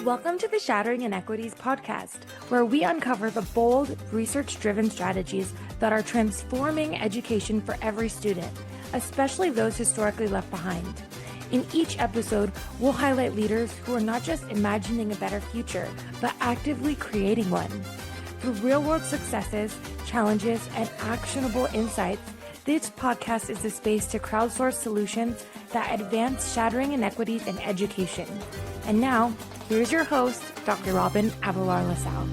Welcome to the Shattering Inequities podcast, where we uncover the bold, research-driven strategies that are transforming education for every student, especially those historically left behind. In each episode, we'll highlight leaders who are not just imagining a better future, but actively creating one. Through real-world successes, challenges, and actionable insights, this podcast is a space to crowdsource solutions that advance shattering inequities in education. And now, here's your host, Dr. Robin Avelar La Salle.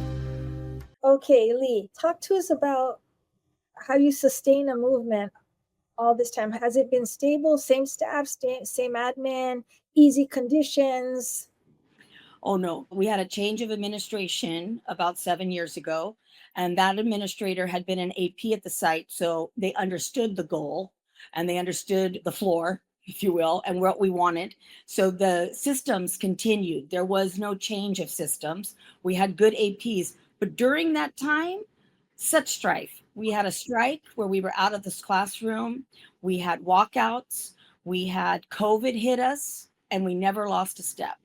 Okay, Lee, talk to us about how you sustain a movement all this time. Has it been stable, same staff, same admin, easy conditions? Oh no, we had a change of administration about 7 years ago, and that administrator had been an AP at the site, so they understood the goal and they understood the floor, if you will, and what we wanted. So the systems continued. There was no change of systems. We had good APs, but during that time, such strife. We had a strike where we were out of this classroom. We had walkouts. We had COVID hit us, and we never lost a step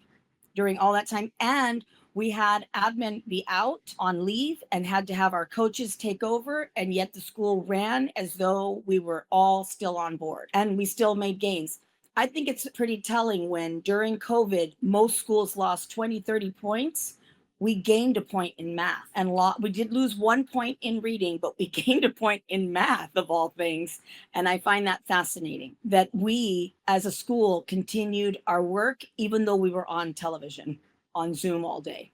during all that time. And we had admin be out on leave and had to have our coaches take over. And yet the school ran as though we were all still on board and we still made gains. I think it's pretty telling when during COVID, most schools lost 20, 30 points. We gained a point in math and we did lose 1 point in reading, but we gained a point in math of all things. And I find that fascinating that we as a school continued our work, even though we were on television, on Zoom all day,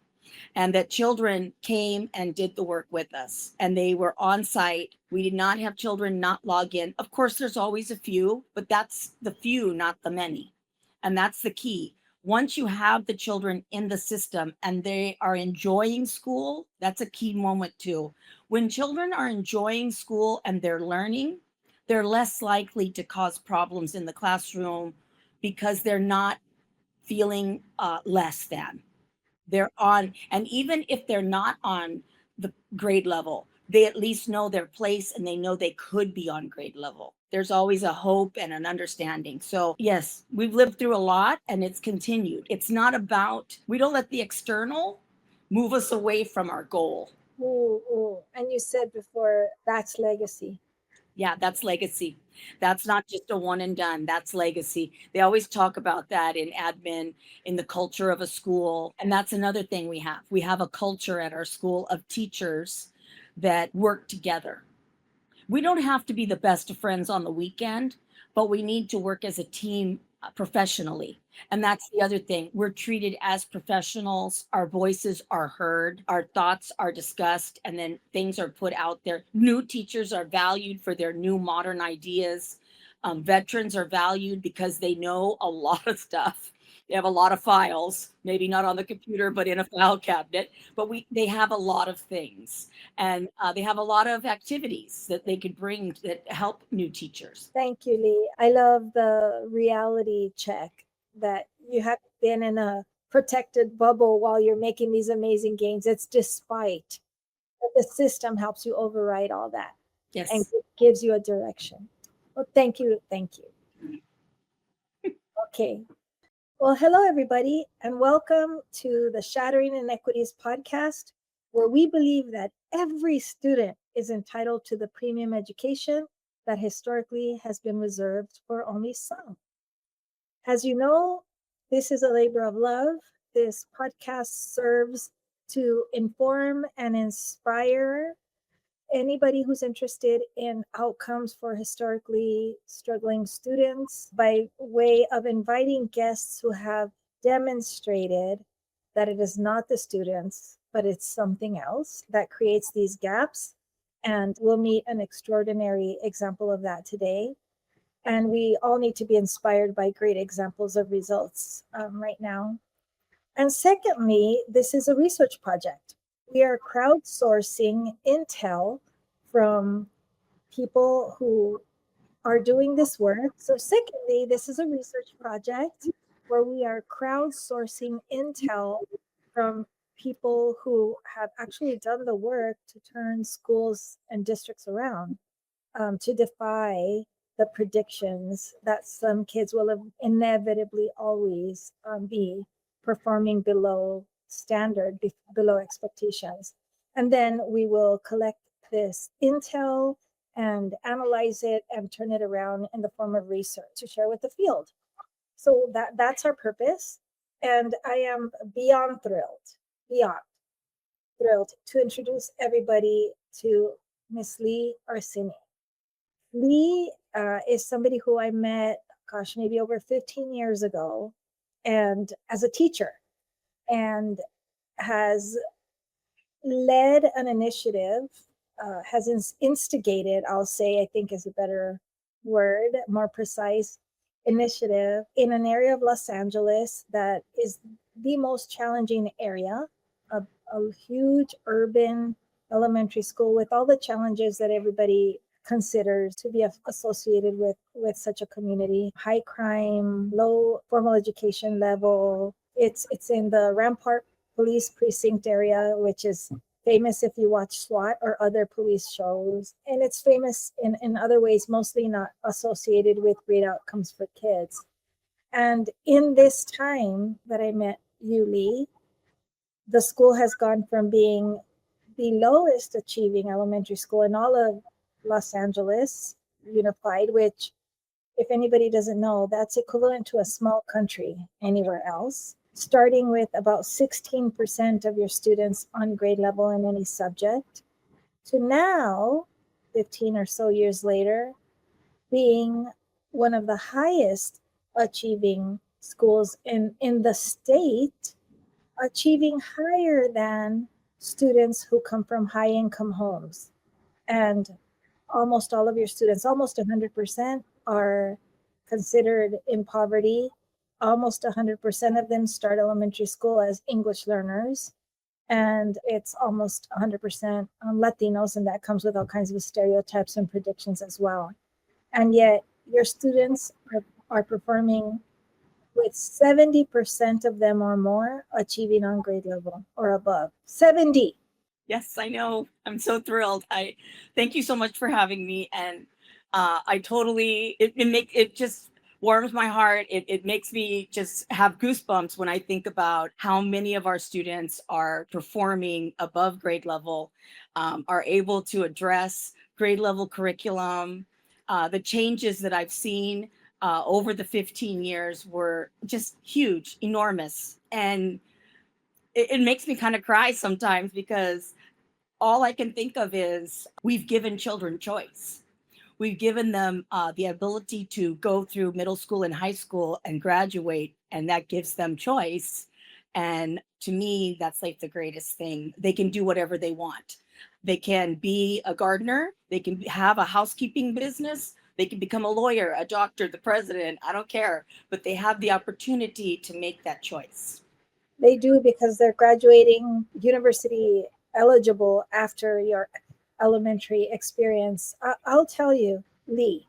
and that children came and did the work with us and they were on site. We did not have children not log in. Of course, there's always a few, but that's the few, not the many. And that's the key. Once you have the children in the system and they are enjoying school, that's a key moment too. When children are enjoying school and they're learning, they're less likely to cause problems in the classroom because they're not feeling less than. They're on, and even if they're not on the grade level, they at least know their place and they know they could be on grade level. There's always a hope and an understanding. So yes, we've lived through a lot and it's continued. It's not about, we don't let the external move us away from our goal. Ooh. And you said before, that's legacy. Yeah, that's legacy. That's not just a one and done. That's legacy. They always talk about that in admin, in the culture of a school. And that's another thing we have. We have a culture at our school of teachers that work together. We don't have to be the best of friends on the weekend, but we need to work as a team professionally. And that's the other thing. We're treated as professionals. Our voices are heard. Our thoughts are discussed, and then things are put out there. New teachers are valued for their new modern ideas. Veterans are valued because they know a lot of stuff. They have a lot of files, maybe not on the computer, but in a file cabinet. But they have a lot of things, and they have a lot of activities that they could bring that help new teachers. Thank you, Lee. I love the reality check that you have been in a protected bubble while you're making these amazing gains. It's despite that the system helps you override all that. Yes. And gives you a direction. Well, thank you. Okay. Well, hello, everybody, and welcome to the Shattering Inequities podcast, where we believe that every student is entitled to the premium education that historically has been reserved for only some. As you know, this is a labor of love. This podcast serves to inform and inspire anybody who's interested in outcomes for historically struggling students by way of inviting guests who have demonstrated that it is not the students, but it's something else that creates these gaps. And we'll meet an extraordinary example of that today. And we all need to be inspired by great examples of results right now. And secondly, this is a research project. We are crowdsourcing intel from people who are doing this work. So secondly, this is a research project where we are crowdsourcing intel from people who have actually done the work to turn schools and districts around, to defy the predictions that some kids will inevitably always be performing below standard below expectations. And then we will collect this intel and analyze it and turn it around in the form of research to share with the field. So that's our purpose. And I am beyond thrilled to introduce everybody to Miss Lee Arsenian. Lee is somebody who I met, gosh, maybe over 15 years ago, and as a teacher, and has led an initiative, has instigated, I'll say, I think is a better word, more precise, initiative in an area of Los Angeles that is the most challenging area, a huge urban elementary school with all the challenges that everybody considers to be associated with such a community. High crime, low formal education level. It's in the Rampart Police Precinct area, which is famous if you watch SWAT or other police shows. And it's famous in other ways, mostly not associated with great outcomes for kids. And in this time that I met you, Lee, the school has gone from being the lowest achieving elementary school in all of Los Angeles Unified, which, if anybody doesn't know, that's equivalent to a small country anywhere else, starting with about 16% of your students on grade level in any subject, to now, 15 or so years later, being one of the highest achieving schools in the state, achieving higher than students who come from high income homes. And almost all of your students, almost 100%, are considered in poverty. Almost 100% of them start elementary school as English learners. And it's almost 100% Latinos, and that comes with all kinds of stereotypes and predictions as well. And yet your students are performing with 70% of them or more achieving on grade level or above. 70. Yes, I know. I'm so thrilled. I thank you so much for having me. And I totally, it just warms my heart. It makes me just have goosebumps when I think about how many of our students are performing above grade level, are able to address grade level curriculum. The changes that I've seen over the 15 years were just huge, enormous. And it makes me kind of cry sometimes, because all I can think of is we've given children choice. We've given them the ability to go through middle school and high school and graduate, and that gives them choice. And to me, that's like the greatest thing. They can do whatever they want. They can be a gardener. They can have a housekeeping business. They can become a lawyer, a doctor, the president. I don't care. But they have the opportunity to make that choice. They do, because they're graduating university eligible after your elementary experience. I'll tell you, Lee,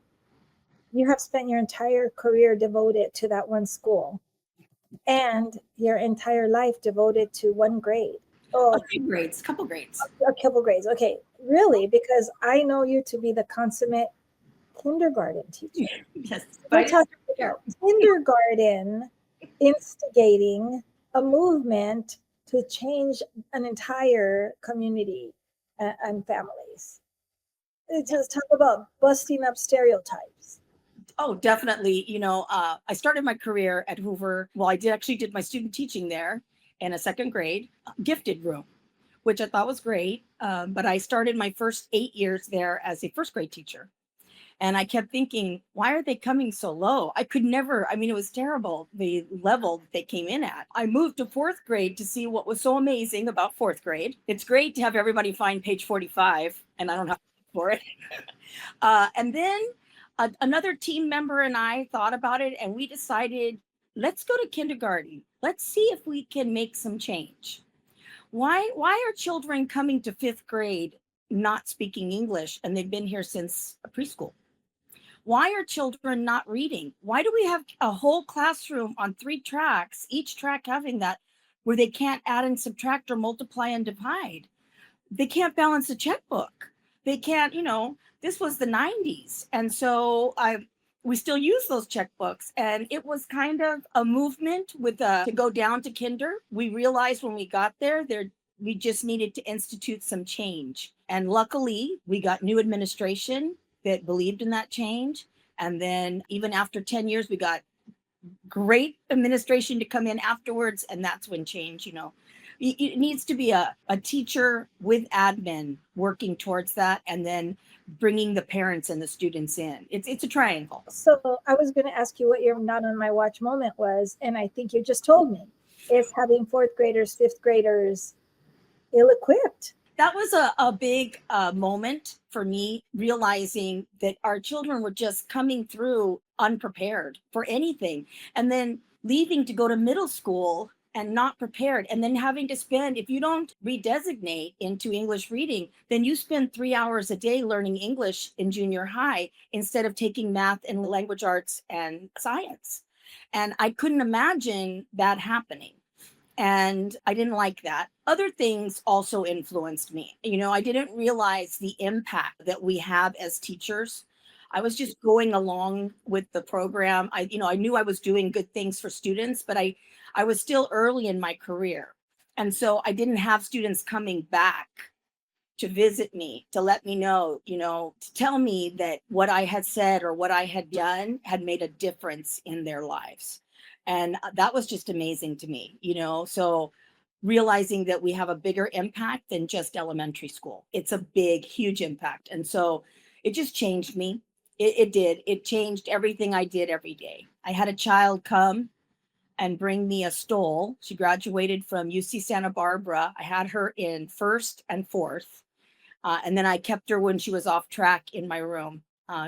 you have spent your entire career devoted to that one school, and your entire life devoted to one grade. Oh, a couple grades. A couple grades. Okay, really? Because I know you to be the consummate kindergarten teacher. Yes. We're talking about kindergarten instigating a movement to change an entire community and families. Just talk about busting up stereotypes. Oh, definitely. I started my career at Hoover. Well, I did my student teaching there in a second grade gifted room, which I thought was great. But I started my first 8 years there as a first grade teacher. And I kept thinking, why are they coming so low? I could never, it was terrible, the level that they came in at. I moved to fourth grade to see what was so amazing about fourth grade. It's great to have everybody find page 45, and I don't have to look for it. And then another team member and I thought about it, and we decided, let's go to kindergarten. Let's see if we can make some change. Why are children coming to fifth grade not speaking English, and they've been here since preschool? Why are children not reading? Why do we have a whole classroom on 3 tracks, each track having that, where they can't add and subtract or multiply and divide? They can't balance a checkbook. They can't, this was the 90s. And so we still use those checkbooks. And it was kind of a movement to go down to kinder. We realized when we got there, we just needed to institute some change. And luckily, we got new administration that believed in that change. And then even after 10 years, we got great administration to come in afterwards. And that's when change, it needs to be a teacher with admin working towards that, and then bringing the parents and the students in. It's a triangle. So I was going to ask you what your not on my watch moment was, and I think you just told me. It's having fourth graders, fifth graders ill-equipped. That was a big moment for me, realizing that our children were just coming through unprepared for anything, and then leaving to go to middle school and not prepared, and then having to spend, if you don't redesignate into English reading, then you spend 3 hours a day learning English in junior high instead of taking math and language arts and science. And I couldn't imagine that happening. And I didn't like that. Other things also influenced me. I didn't realize the impact that we have as teachers. I was just going along with the program. I knew I was doing good things for students, but I was still early in my career. And so I didn't have students coming back to visit me, to let me know, to tell me that what I had said or what I had done had made a difference in their lives. And that was just amazing to me, so realizing that we have a bigger impact than just elementary school. It's a big, huge impact. And so it just changed me. It did. It changed everything I did every day. I had a child come and bring me a stole. She graduated from UC Santa Barbara. I had her in first and fourth. And then I kept her when she was off track in my room,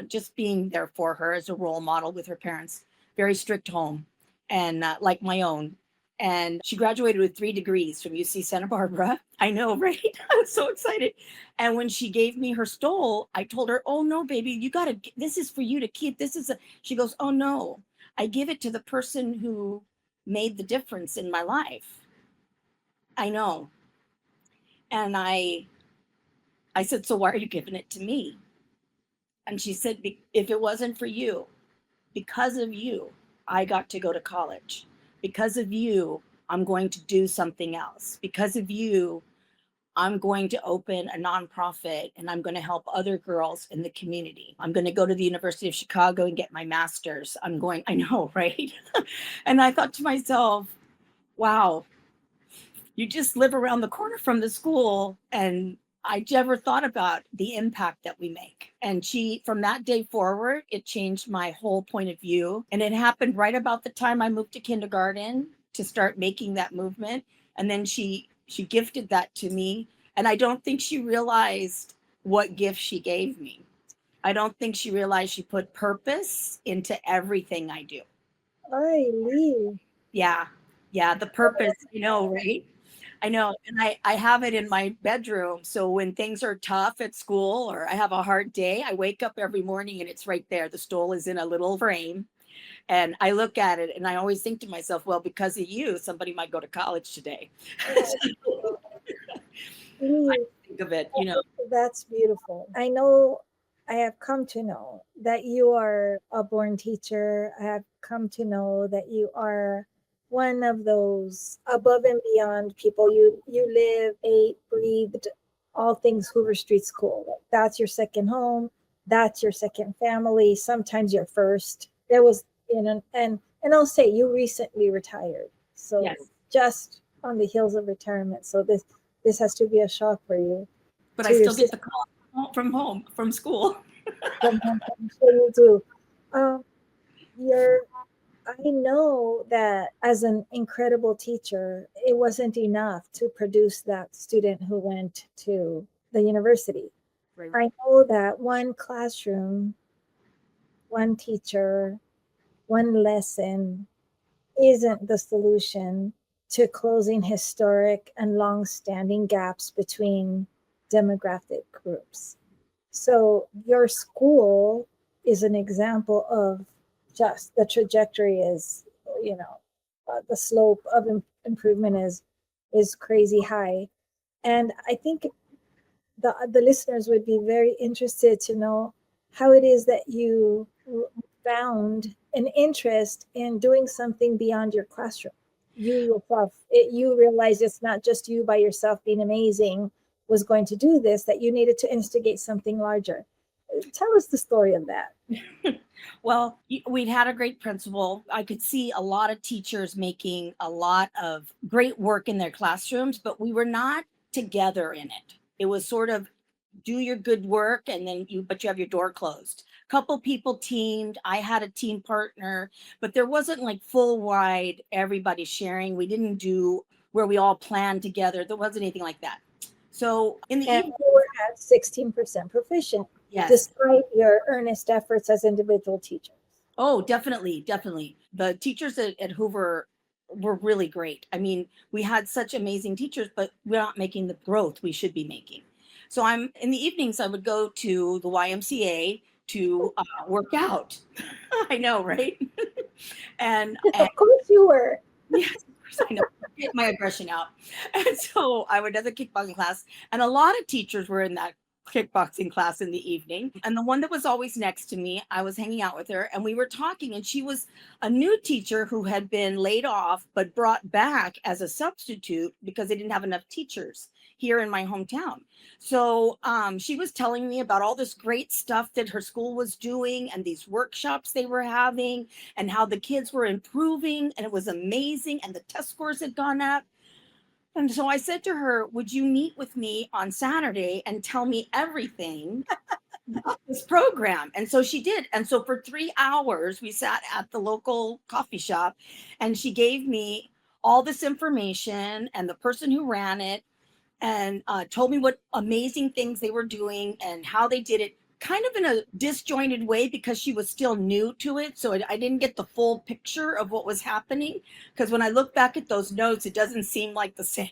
just being there for her as a role model with her parents. Very strict home, and like my own. And she graduated with 3 degrees from UC Santa Barbara. I know, right? I was so excited. And when she gave me her stole, I told her, "Oh no, baby, this is for you to keep. She goes, "Oh no, I give it to the person who made the difference in my life." I know. And I said, "So why are you giving it to me?" And she said, "If it wasn't for you, because of you, I got to go to college. Because of you, I'm going to do something else. Because of you, I'm going to open a nonprofit and I'm going to help other girls in the community. I'm going to go to the University of Chicago and get my master's. I know, right?" And I thought to myself, wow, you just live around the corner from the school. And I never thought about the impact that we make. And from that day forward, it changed my whole point of view. And it happened right about the time I moved to kindergarten to start making that movement. And then she gifted that to me. And I don't think she realized what gift she gave me. I don't think she realized she put purpose into everything I do. I leave. Yeah. Yeah. The purpose, right? I know. And I have it in my bedroom. So when things are tough at school or I have a hard day, I wake up every morning and it's right there. The stole is in a little frame. And I look at it and I always think to myself, well, because of you, somebody might go to college today. I think of it, That's beautiful. I have come to know that you are a born teacher. I have come to know that you are one of those above and beyond people. You live, ate, breathed all things Hoover Street School. That's your second home. That's your second family. Sometimes your first. There was, and I'll say you recently retired. So yes. Just on the heels of retirement. So this has to be a shock for you. But I still get the call from school. From home, so you do. I know that as an incredible teacher, it wasn't enough to produce that student who went to the university. Right. I know that one classroom, one teacher, one lesson isn't the solution to closing historic and long-standing gaps between demographic groups. So your school is an example of just the trajectory is, the slope of improvement is crazy high. And I think the listeners would be very interested to know how it is that you found an interest in doing something beyond your classroom. You yourself, you realized it's not just you by yourself being amazing was going to do this, that you needed to instigate something larger. Tell us the story of that. Well, we'd had a great principal. I could see a lot of teachers making a lot of great work in their classrooms, but we were not together in it. It was sort of do your good work and then you have your door closed. Couple people teamed. I had a team partner, but there wasn't like full wide everybody sharing. We didn't do where we all planned together. There wasn't anything like that. So in the And evening, you were at 16% proficient, yes. despite your earnest efforts as individual teachers. Oh, definitely, definitely. The teachers at Hoover were really great. I mean, we had such amazing teachers, but we're not making the growth we should be making. So I'm in the evenings, I would go to the YMCA to work out. I know, right? and Of course you were. yes, of course I know. Get my aggression out. And so I would have a kickboxing class, and a lot of teachers were in that kickboxing class in the evening. And the one that was always next to me, I was hanging out with her and we were talking, and she was a new teacher who had been laid off but brought back as a substitute because they didn't have enough teachers here in my hometown. So she was telling me about all this great stuff that her school was doing and these workshops they were having and how the kids were improving, and it was amazing, and the test scores had gone up. And so I said to her, would you meet with me on Saturday and tell me everything about this program? And so she did. And so for 3 hours, we sat at the local coffee shop and she gave me all this information and the person who ran it, and told me what amazing things they were doing and how they did it, kind of in a disjointed way because she was still new to it. So I didn't get the full picture of what was happening, because when I look back at those notes, it doesn't seem like the same.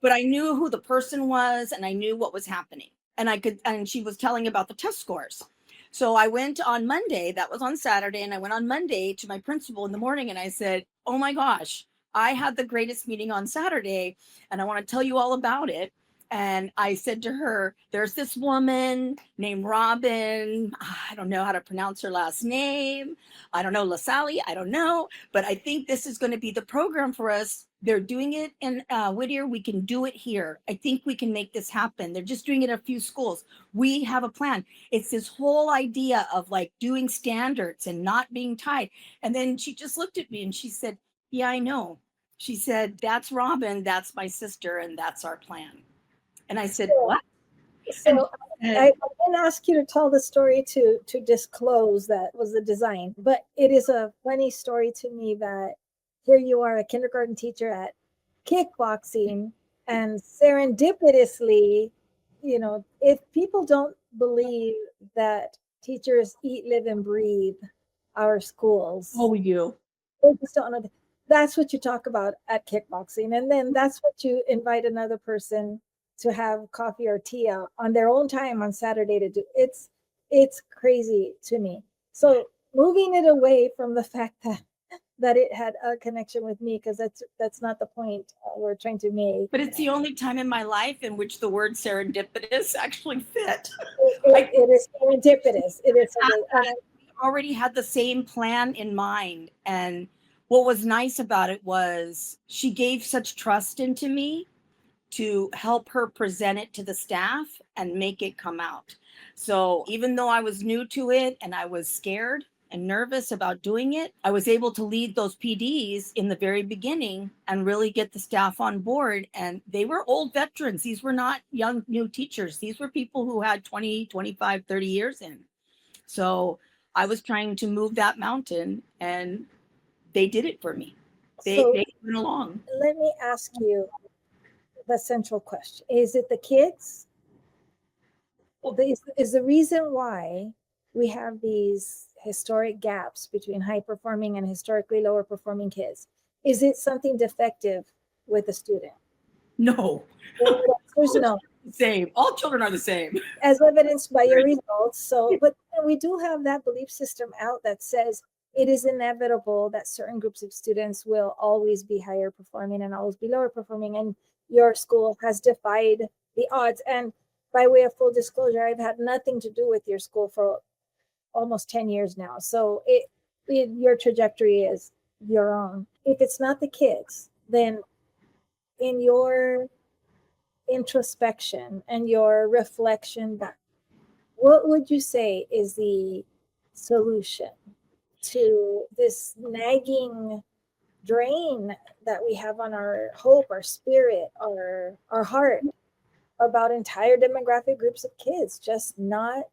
But I knew who the person was and I knew what was happening. And she was telling about the test scores. So I went on Monday, that was on Saturday, and I went on Monday to my principal in the morning and I said, oh my gosh, I had the greatest meeting on Saturday and I want to tell you all about it. And I said to her, there's this woman named Robin. I don't know how to pronounce her last name. I don't know, La Salle. I don't know. But I think this is going to be the program for us. They're doing it in Whittier. We can do it here. I think we can make this happen. They're just doing it at a few schools. We have a plan. It's this whole idea of like doing standards and not being tied. And then she just looked at me and she said, yeah, I know. She said, that's Robin. That's my sister. And that's our plan. And I said, what? So I didn't ask you to tell the story to disclose that was the design, but it is a funny story to me that here you are, a kindergarten teacher at kickboxing, and serendipitously, if people don't believe that teachers eat, live, and breathe our schools. Oh, we do. They just don't know. That's what you talk about at kickboxing. And then that's what you invite another person to have coffee or tea on their own time on Saturday to do. It's crazy to me. So moving it away from the fact that it had a connection with me, because that's not the point we're trying to make. But it's the only time in my life in which the word serendipitous actually fit. It is serendipitous. It is. We already had the same plan in mind. And what was nice about it was she gave such trust into me to help her present it to the staff and make it come out. So even though I was new to it and I was scared and nervous about doing it, I was able to lead those PDs in the very beginning and really get the staff on board. And they were old veterans. These were not young, new teachers. These were people who had 20, 25, 30 years in. So I was trying to move that mountain and they did it for me. They went along. Let me ask you the central question. Is it the kids? Is the reason why we have these historic gaps between high performing and historically lower performing kids? Is it something defective with the student? No. There's no. Same. All children are the same. As evidenced by your results. So, but we do have that belief system out that says it is inevitable that certain groups of students will always be higher performing and always be lower performing. And your school has defied the odds. And by way of full disclosure, I've had nothing to do with your school for almost 10 years now. So your trajectory is your own. If it's not the kids, then in your introspection and your reflection back, what would you say is the solution to this nagging drain that we have on our hope, our spirit, our heart about entire demographic groups of kids just not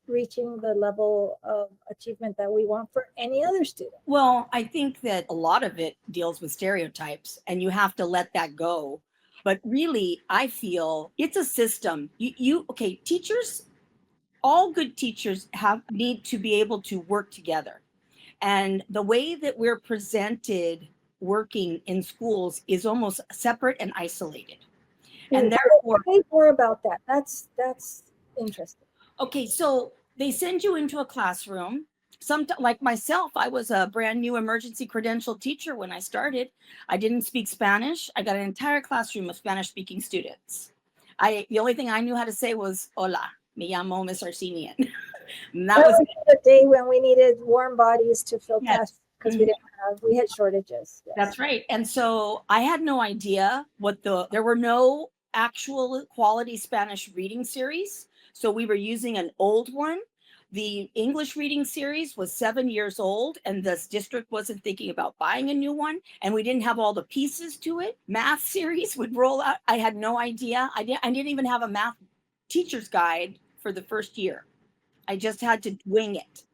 reaching the level of achievement that we want for any other student? Well, I think that a lot of it deals with stereotypes, and you have to let that go. But really, I feel it's a system. Okay, teachers, all good teachers need to be able to work together. And the way that we're presented working in schools is almost separate and isolated. And therefore, say more about that. That's interesting. Okay, so they send you into a classroom. Like myself, I was a brand new emergency credential teacher when I started. I didn't speak Spanish. I got an entire classroom of Spanish speaking students. The only thing I knew how to say was "Hola, me llamo Miss Arsenian." That was the day when we needed warm bodies to fill class because we had shortages. Yes. That's right. And so I had no idea there were no actual quality Spanish reading series. So we were using an old one. The English reading series was 7 years old, and this district wasn't thinking about buying a new one. And we didn't have all the pieces to it. Math series would roll out. I had no idea. I didn't even have a math teacher's guide for the first year. I just had to wing it.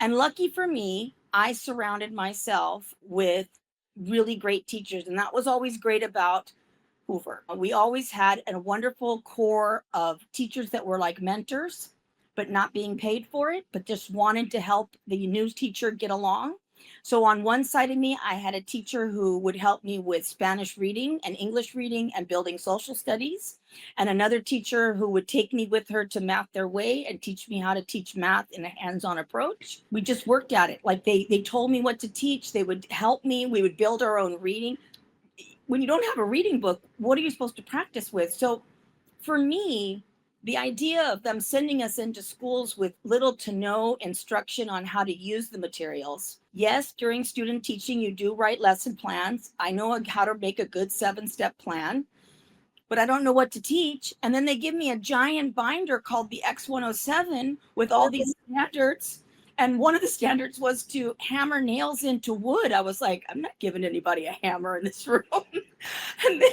And lucky for me, I surrounded myself with really great teachers. And that was always great about Hoover. We always had a wonderful core of teachers that were like mentors, but not being paid for it, but just wanted to help the new teacher get along. So on one side of me, I had a teacher who would help me with Spanish reading and English reading and building social studies, and another teacher who would take me with her to Math Their Way and teach me how to teach math in a hands-on approach. We just worked at it. Like they told me what to teach. They would help me. We would build our own reading. When you don't have a reading book, what are you supposed to practice with? So for me, the idea of them sending us into schools with little to no instruction on how to use the materials. Yes, during student teaching, you do write lesson plans. I know how to make a good 7-step plan, but I don't know what to teach. And then they give me a giant binder called the X107 with all these standards. And one of the standards was to hammer nails into wood. I was like, I'm not giving anybody a hammer in this room. And then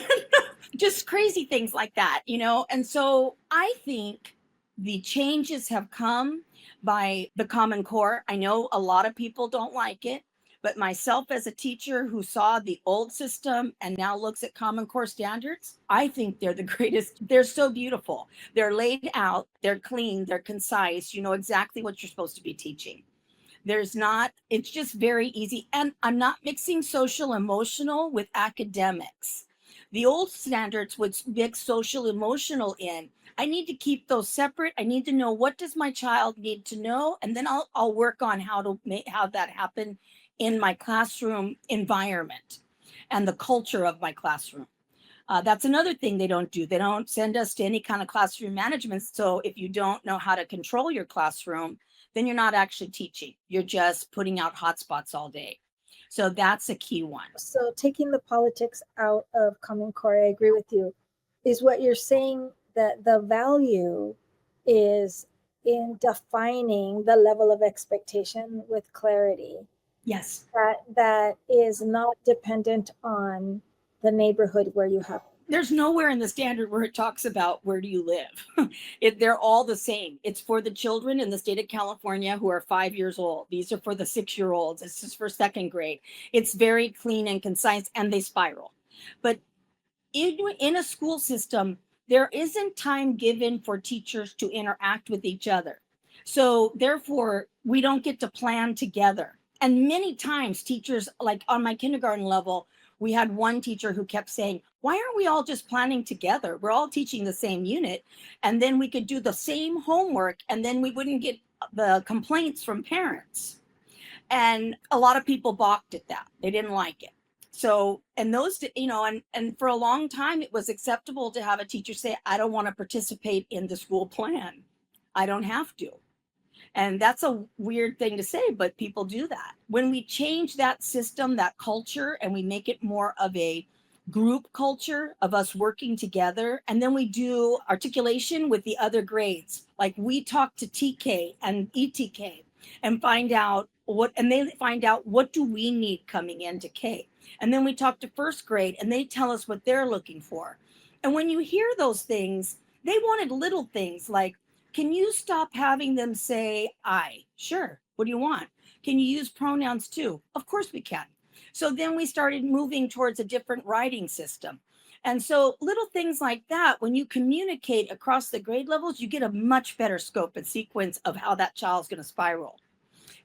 just crazy things like that, And so I think the changes have come by the Common Core. I know a lot of people don't like it, but myself as a teacher who saw the old system and now looks at Common Core standards, I think they're the greatest. They're so beautiful. They're laid out, they're clean, they're concise. You know exactly what you're supposed to be teaching. It's just very easy. And I'm not mixing social emotional with academics. The old standards would mix social emotional in. I need to keep those separate. I need to know, what does my child need to know? And then I'll work on how to have that happen in my classroom environment and the culture of my classroom. That's another thing they don't do. They don't send us to any kind of classroom management. So if you don't know how to control your classroom, then you're not actually teaching. You're just putting out hotspots all day. So that's a key one. So taking the politics out of Common Core, I agree with you. Is what you're saying that the value is in defining the level of expectation with clarity? Yes. That is not dependent on the neighborhood where you have. There's nowhere in the standard where it talks about where do you live. They're all the same. It's for the children in the state of California who are 5 years old. These are for the 6-year-olds. This is for second grade. It's very clean and concise, and they spiral. But in a school system, there isn't time given for teachers to interact with each other. So therefore, we don't get to plan together. And many times teachers, like on my kindergarten level, we had one teacher who kept saying, why aren't we all just planning together? We're all teaching the same unit, and then we could do the same homework, and then we wouldn't get the complaints from parents. And a lot of people balked at that. They didn't like it. So, and those, and for a long time, it was acceptable to have a teacher say, I don't want to participate in the school plan. I don't have to. And that's a weird thing to say, but people do that. When we change that system, that culture, and we make it more of a group culture of us working together, and then we do articulation with the other grades. Like we talk to TK and ETK and find out and they find out what do we need coming into K. And then we talk to first grade and they tell us what they're looking for. And when you hear those things, they wanted little things like, can you stop having them say I? Sure. What do you want? Can you use pronouns too? Of course we can. So then we started moving towards a different writing system. And so little things like that, when you communicate across the grade levels, you get a much better scope and sequence of how that child's going to spiral.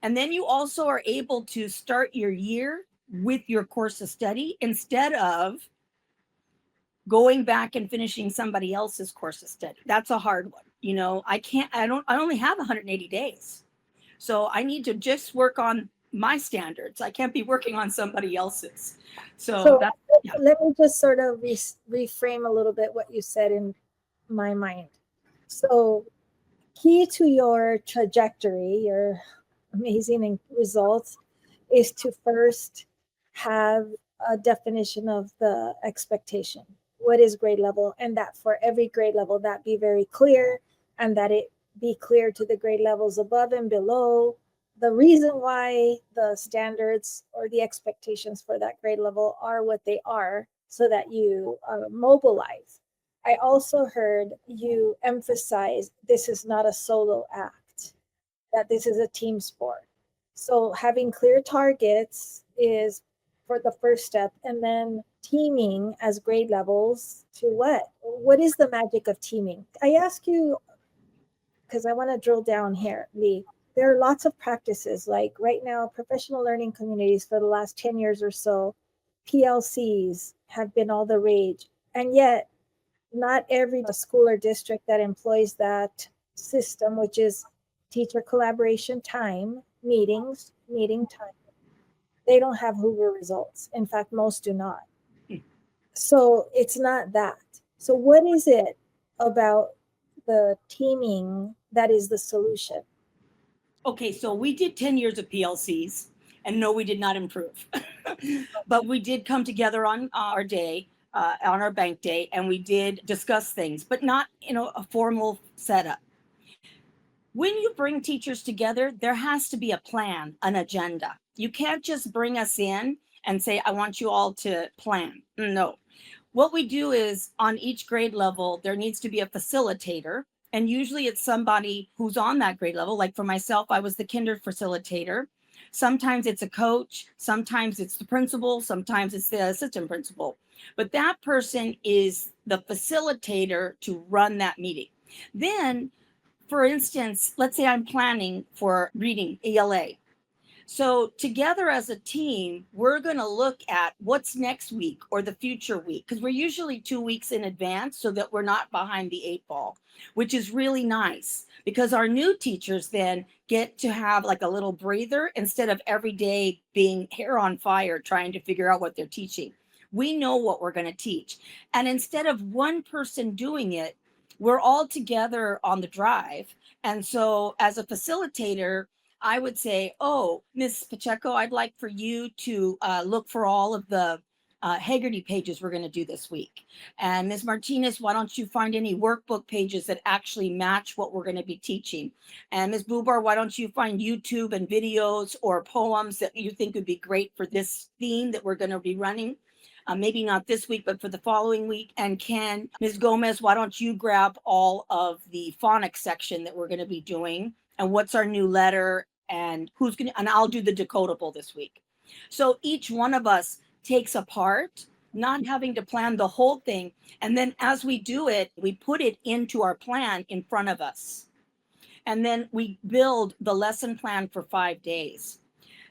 And then you also are able to start your year with your course of study instead of going back and finishing somebody else's course of study. That's a hard one. I only have 180 days. So I need to just work on my standards. I can't be working on somebody else's. So let me just sort of reframe a little bit what you said in my mind. So key to your trajectory, your amazing results, is to first have a definition of the expectation. What is grade level? And that for every grade level, that be very clear, and that it be clear to the grade levels above and below the reason why the standards or the expectations for that grade level are what they are, so that you mobilize. I also heard you emphasize this is not a solo act, that this is a team sport. So having clear targets is for the first step, and then teaming as grade levels to what? What is the magic of teaming? I ask you because I want to drill down here, Lee. There are lots of practices, like right now, professional learning communities for the last 10 years or so, PLCs have been all the rage. And yet, not every school or district that employs that system, which is teacher collaboration time, meeting time, they don't have Hoover results. In fact, most do not. So it's not that. So what is it about the teaming that is the solution? Okay, so we did 10 years of PLCs, and no, we did not improve. But we did come together on our day, on our bank day, and we did discuss things, but not a formal setup. When you bring teachers together, there has to be a plan, an agenda. You can't just bring us in and say, I want you all to plan. No. What we do is on each grade level, there needs to be a facilitator. And usually it's somebody who's on that grade level. Like for myself, I was the kinder facilitator. Sometimes it's a coach, sometimes it's the principal, sometimes it's the assistant principal. But that person is the facilitator to run that meeting. Then, for instance, let's say I'm planning for reading ELA. So together as a team, we're going to look at what's next week or the future week, because we're usually 2 weeks in advance so that we're not behind the 8 ball, which is really nice because our new teachers then get to have like a little breather instead of every day being hair on fire trying to figure out what they're teaching. We know what we're going to teach. And instead of one person doing it, we're all together on the drive. And so as a facilitator, I would say, oh, Ms. Pacheco, I'd like for you to look for all of the Haggerty pages we're going to do this week. And Ms. Martinez, why don't you find any workbook pages that actually match what we're going to be teaching? And Ms. Bubar, why don't you find YouTube and videos or poems that you think would be great for this theme that we're going to be running? Maybe not this week, but for the following week. And Ms. Gomez, why don't you grab all of the phonics section that we're going to be doing? And what's our new letter, and and I'll do the decodable this week. So each one of us takes a part, not having to plan the whole thing. And then as we do it, we put it into our plan in front of us. And then we build the lesson plan for 5 days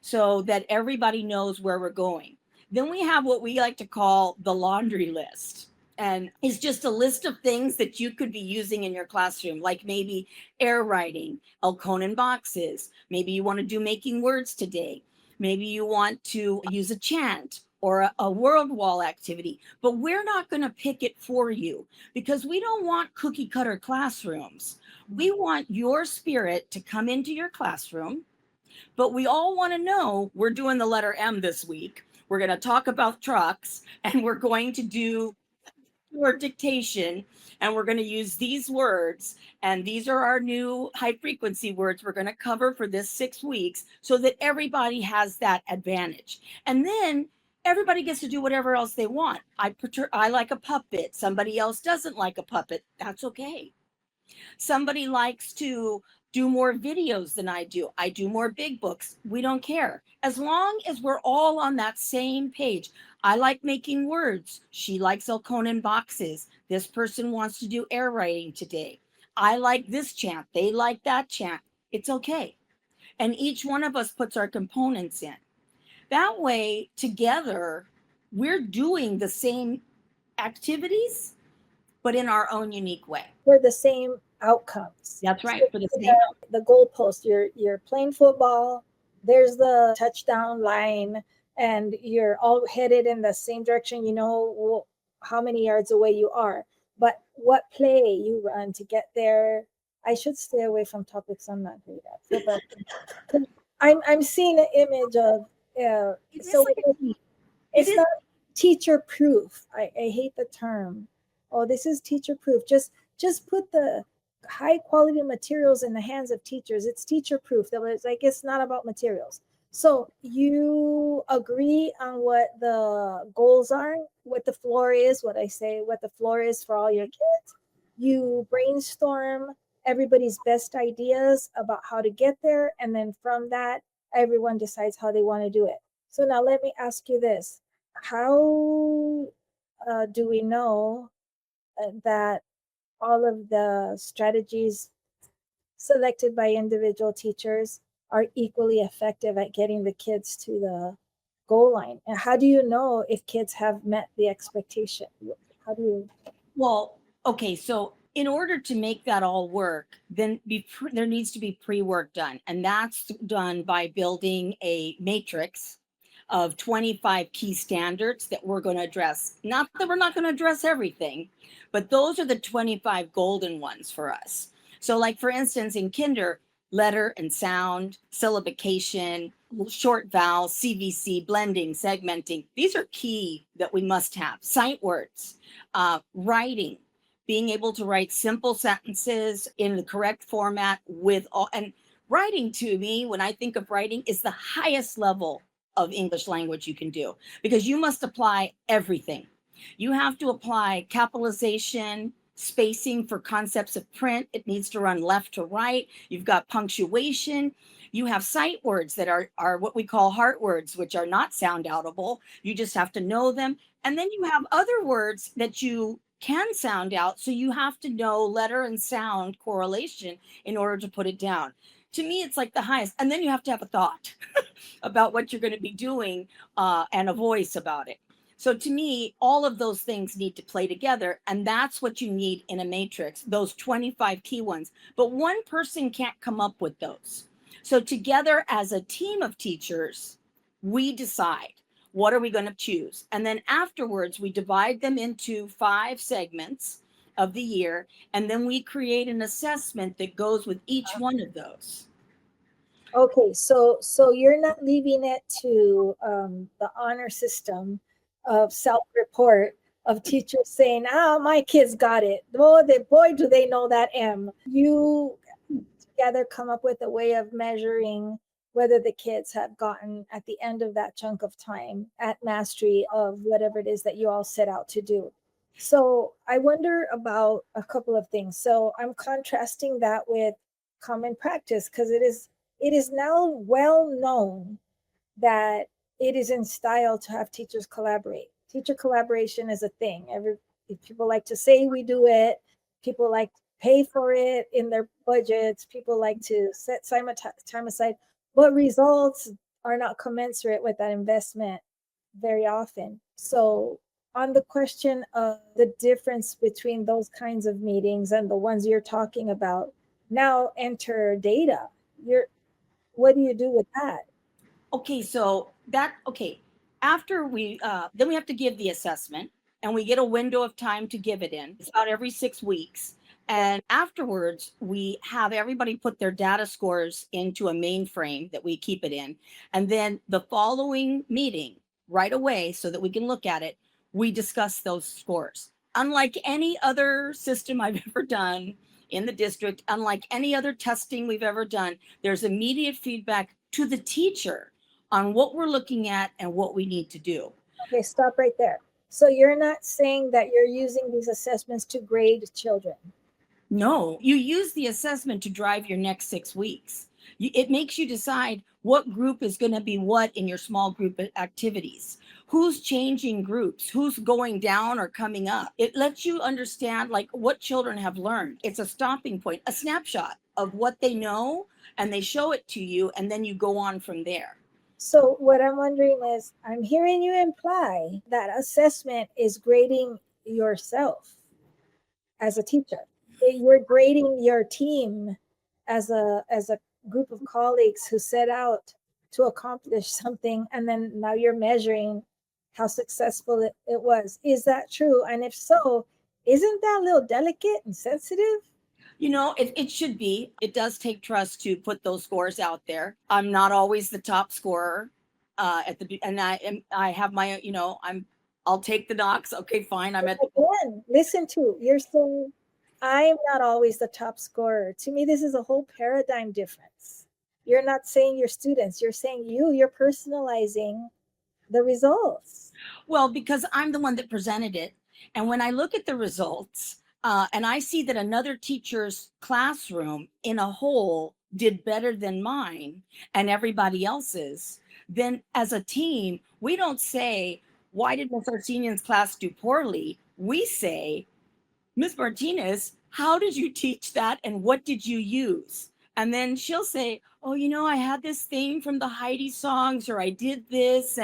so that everybody knows where we're going. Then we have what we like to call the laundry list. And it's just a list of things that you could be using in your classroom, like maybe air writing, Elkonin boxes. Maybe you want to do making words today. Maybe you want to use a chant or a world wall activity, but we're not going to pick it for you because we don't want cookie cutter classrooms. We want your spirit to come into your classroom, but we all want to know we're doing the letter M this week. We're going to talk about trucks, and we're going to do your dictation, and we're going to use these words, and these are our new high frequency words we're going to cover for this 6 weeks so that everybody has that advantage. And then everybody gets to do whatever else they want. I like a puppet. Somebody else doesn't like a puppet. That's okay. Somebody likes to do more videos than I do. I do more big books. We don't care. As long as we're all on that same page. I like making words. She likes Elkonin boxes. This person wants to do air writing today. I like this chant. They like that chant. It's okay. And each one of us puts our components in. That way, together, we're doing the same activities, but in our own unique way. For the same outcomes. That's right. For the same the goalpost. You're playing football. There's the touchdown line, and you're all headed in the same direction. You know how many yards away you are, but what play you run to get there. I should stay away from topics I'm not great at. But I'm seeing an image of it's not teacher proof. I hate the term. Oh, this is teacher proof. Just put the high quality materials in the hands of teachers. It's teacher proof. That was like, it's not about materials. So you agree on what the goals are, what the floor is, what the floor is for all your kids. You brainstorm everybody's best ideas about how to get there. And then from that, everyone decides how they want to do it. So now let me ask you this. How do we know that all of the strategies selected by individual teachers are equally effective at getting the kids to the goal line? And how do you know if kids have met the expectation? How do you? Well, okay, so in order to make that all work, then there needs to be pre-work done. And that's done by building a matrix of 25 key standards that we're going to address. Not that we're not going to address everything, but those are the 25 golden ones for us. So like, for instance, in kinder, letter and sound, syllabication, short vowels, CVC, blending, segmenting. These are key that we must have. Sight words, writing, being able to write simple sentences in the correct format with all, and writing to me, when I think of writing, is the highest level of English language you can do, because you must apply everything. You have to apply capitalization, spacing for concepts of print. It needs to run left to right. You've got punctuation. You have sight words that are what we call heart words, which are not sound outable. You just have to know them. And then you have other words that you can sound out. So you have to know letter and sound correlation in order to put it down. To me, it's like the highest. And then you have to have a thought about what you're going to be doing and a voice about it. So to me, all of those things need to play together. And that's what you need in a matrix, those 25 key ones. But one person can't come up with those. So together as a team of teachers, we decide what are we going to choose. And then afterwards, we divide them into 5 segments of the year. And then we create an assessment that goes with each one of those. Okay, so you're not leaving it to the honor system of self-report of teachers saying, my kids got it. Boy, do they know that M. You together come up with a way of measuring whether the kids have gotten at the end of that chunk of time at mastery of whatever it is that you all set out to do. So I wonder about a couple of things. So I'm contrasting that with common practice, because it is now well known that it is in style to have teachers collaborate. Teacher collaboration is a thing. People like to say we do it. People like to pay for it in their budgets. People like to set time aside, but results are not commensurate with that investment very often. So on the question of the difference between those kinds of meetings and the ones you're talking about, now enter data. What do you do with that? Okay, so After then we have to give the assessment, and we get a window of time to give it in. It's about every 6 weeks. And afterwards, we have everybody put their data scores into a mainframe that we keep it in. And then the following meeting, right away, so that we can look at it, we discuss those scores. Unlike any other system I've ever done in the district, unlike any other testing we've ever done, there's immediate feedback to the teacher on what we're looking at and what we need to do. Okay, stop right there. So you're not saying that you're using these assessments to grade children? No, you use the assessment to drive your next 6 weeks. It makes you decide what group is going to be what in your small group activities. Who's changing groups, who's going down or coming up. It lets you understand like what children have learned. It's a stopping point, a snapshot of what they know, and they show it to you, and then you go on from there. So what I'm wondering is, I'm hearing you imply that assessment is grading yourself as a teacher. You're grading your team as a group of colleagues who set out to accomplish something, and then now you're measuring how successful it was. Is that true? And if so, isn't that a little delicate and sensitive? You know, it should be. It does take trust to put those scores out there. I'm not always the top scorer and I have my, I'll take the knocks. Okay, fine. Again, listen to, you're saying I'm not always the top scorer. To me, this is a whole paradigm difference. You're not saying your students, you're saying you're personalizing the results. Well, because I'm the one that presented it. And when I look at the results, and I see that another teacher's classroom in a whole did better than mine and everybody else's, then as a team, we don't say, why did Ms. Arsenian's class do poorly? We say, Ms. Martinez, how did you teach that and what did you use? And then she'll say, oh, I had this thing from the Heidi songs, or I did this,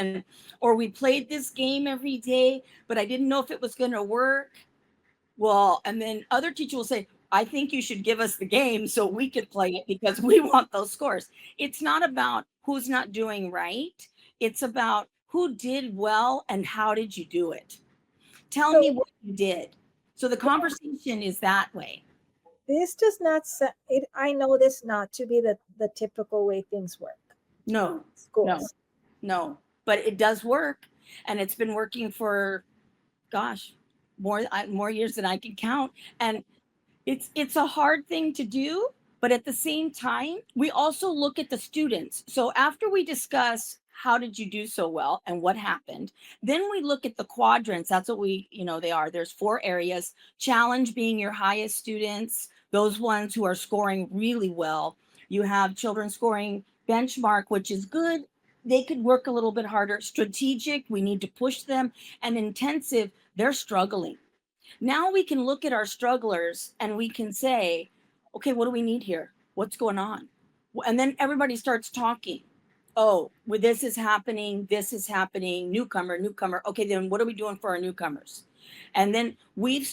or we played this game every day, but I didn't know if it was going to work. Well, and then other teacher will say, I think you should give us the game so we could play it because we want those scores. It's not about who's not doing right. It's about who did well and how did you do it? Tell me what you did. So the conversation is that way. This does not, I know this not to be the typical way things work. No, but it does work. And it's been working for, gosh, more years than I can count. And it's a hard thing to do, but at the same time, we also look at the students. So after we discuss how did you do so well and what happened, then we look at the quadrants. That's what they are. There's 4 areas. Challenge being your highest students, those ones who are scoring really well. You have children scoring benchmark, which is good. They could work a little bit harder. Strategic, we need to push them. And intensive, they're struggling. Now we can look at our strugglers and we can say, okay, what do we need here? What's going on? And then everybody starts talking. Oh, well, this is happening. Newcomer. Okay, then what are we doing for our newcomers? And then we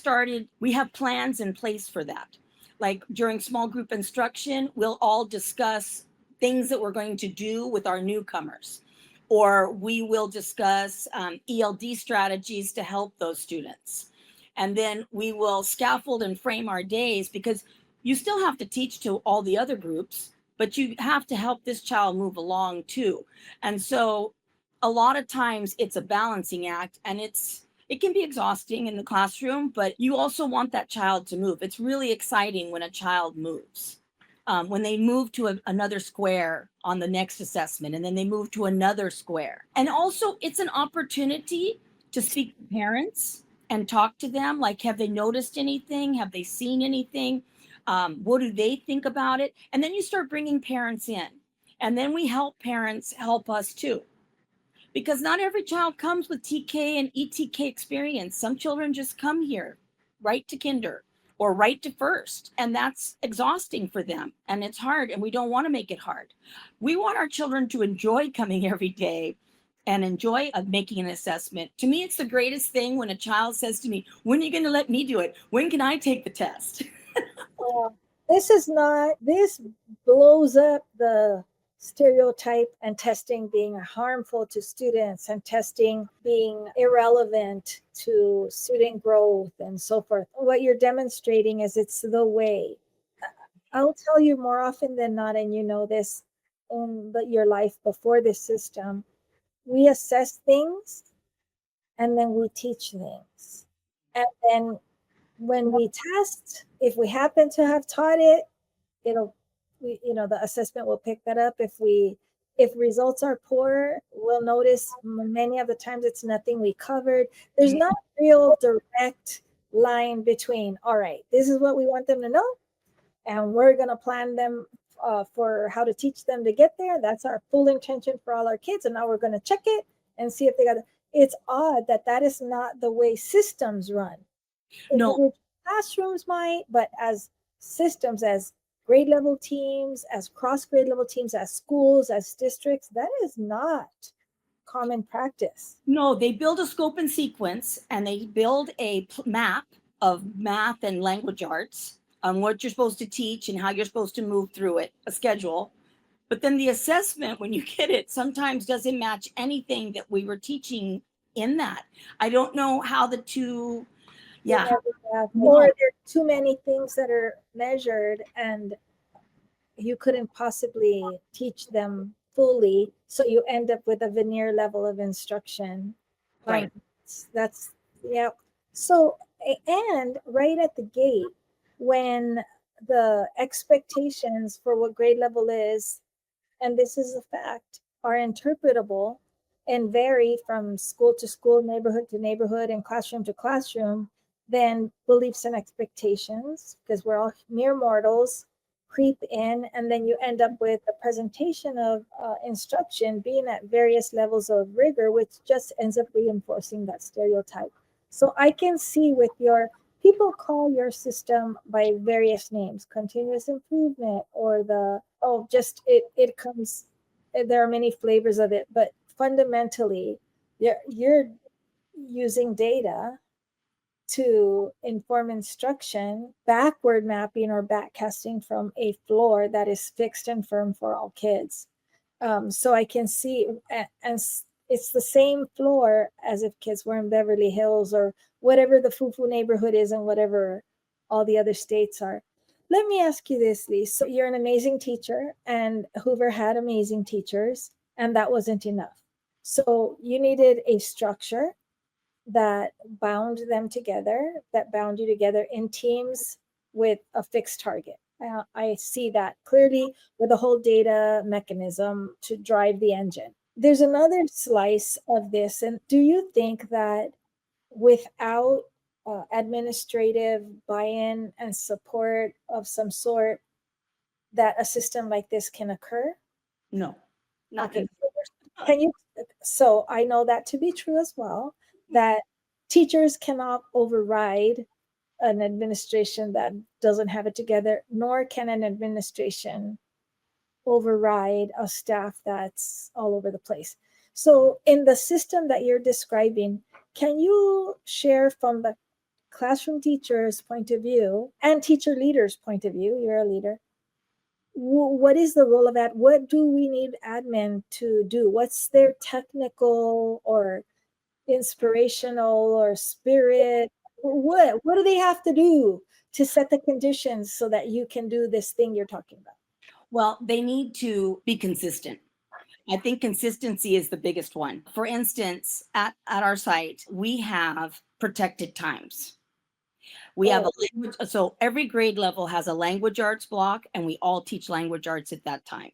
have plans in place for that. Like during small group instruction, we'll all discuss things that we're going to do with our newcomers. Or we will discuss ELD strategies to help those students. And then we will scaffold and frame our days, because you still have to teach to all the other groups, but you have to help this child move along too. And so a lot of times it's a balancing act, and it can be exhausting in the classroom, but you also want that child to move. It's really exciting when a child moves. When they move to another square on the next assessment, and then they move to another square. And also it's an opportunity to speak to parents and talk to them. Like, have they noticed anything? Have they seen anything? What do they think about it? And then you start bringing parents in, and then we help parents help us too. Because not every child comes with TK and ETK experience. Some children just come here right to kinder or right to first, and that's exhausting for them, and it's hard, and we don't want to make it hard. We want our children to enjoy coming every day and enjoy making an assessment. To me, it's the greatest thing when a child says to me, when are you going to let me do it? When can I take the test? This blows up the stereotype and testing being harmful to students and testing being irrelevant to student growth and so forth. What you're demonstrating is it's the way. I'll tell you more often than not, and you know this in your life before this system, we assess things and then we teach things. And then when we test, if we happen to have taught it, the assessment will pick that up. If results are poor, we'll notice many of the times it's nothing we covered. There's not a real direct line between, all right, this is what we want them to know, and we're going to plan them for how to teach them to get there. That's our full intention for all our kids. And now we're going to check it and see if they got it. It's odd that is not the way systems run. No. Classrooms might, but as systems, as grade level teams, as cross grade level teams, as schools, as districts, that is not common practice. No, they build a scope and sequence, and they build a map of math and language arts on what you're supposed to teach and how you're supposed to move through it, a schedule. But then the assessment, when you get it, sometimes doesn't match anything that we were teaching in that. I don't know how the two, or there are too many things that are measured and you couldn't possibly teach them fully. So you end up with a veneer level of instruction. Right. That's, yeah. So, and right at the gate, when the expectations for what grade level is, and this is a fact, are interpretable and vary from school to school, neighborhood to neighborhood, and classroom to classroom, then beliefs and expectations, because we're all mere mortals, creep in, and then you end up with a presentation of instruction being at various levels of rigor, which just ends up reinforcing that stereotype. So I can see with people call your system by various names, continuous improvement, or it comes, there are many flavors of it, but fundamentally you're using data to inform instruction, backward mapping or backcasting from a floor that is fixed and firm for all kids. So I can see, and it's the same floor as if kids were in Beverly Hills or whatever the foo-foo neighborhood is and whatever all the other states are. Let me ask you this, Lee. So you're an amazing teacher, and Hoover had amazing teachers, and that wasn't enough. So you needed a structure that bound them together, that bound you together in teams with a fixed target. I see that clearly with the whole data mechanism to drive the engine. There's another slice of this. And do you think that without administrative buy-in and support of some sort, that a system like this can occur? No, not okay. So I know that to be true as well, that teachers cannot override an administration that doesn't have it together, nor can an administration override a staff that's all over the place. So in the system that you're describing, can you share from the classroom teacher's point of view and teacher leader's point of view, you're a leader, what is the role of that? What do we need admin to do? What's their technical or inspirational or spirit? What do they have to do to set the conditions so that you can do this thing you're talking about? Well, they need to be consistent. I think consistency is the biggest one. For instance, at our site, we have protected times. We have a language, so every grade level has a language arts block, and we all teach language arts at that time.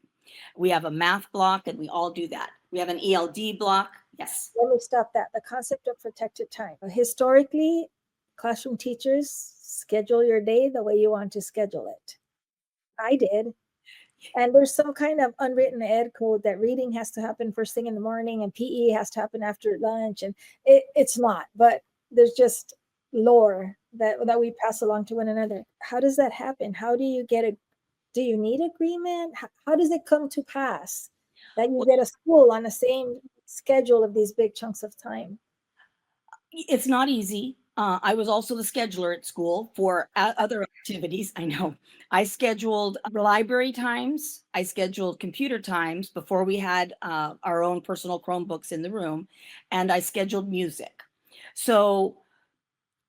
We have a math block, and we all do that. We have an ELD block. Yes. Let me stop that. The concept of protected time. Historically, classroom teachers schedule your day the way you want to schedule it. I did. And there's some kind of unwritten ed code that reading has to happen first thing in the morning and PE has to happen after lunch. And it's not, but there's just lore that we pass along to one another. How does that happen? How do you get do you need agreement? How does it come to pass that you get a school on the same schedule of these big chunks of time? It's not easy. I was also the scheduler at school for other activities. I know. I scheduled library times. I scheduled computer times before we had our own personal Chromebooks in the room, and I scheduled music. So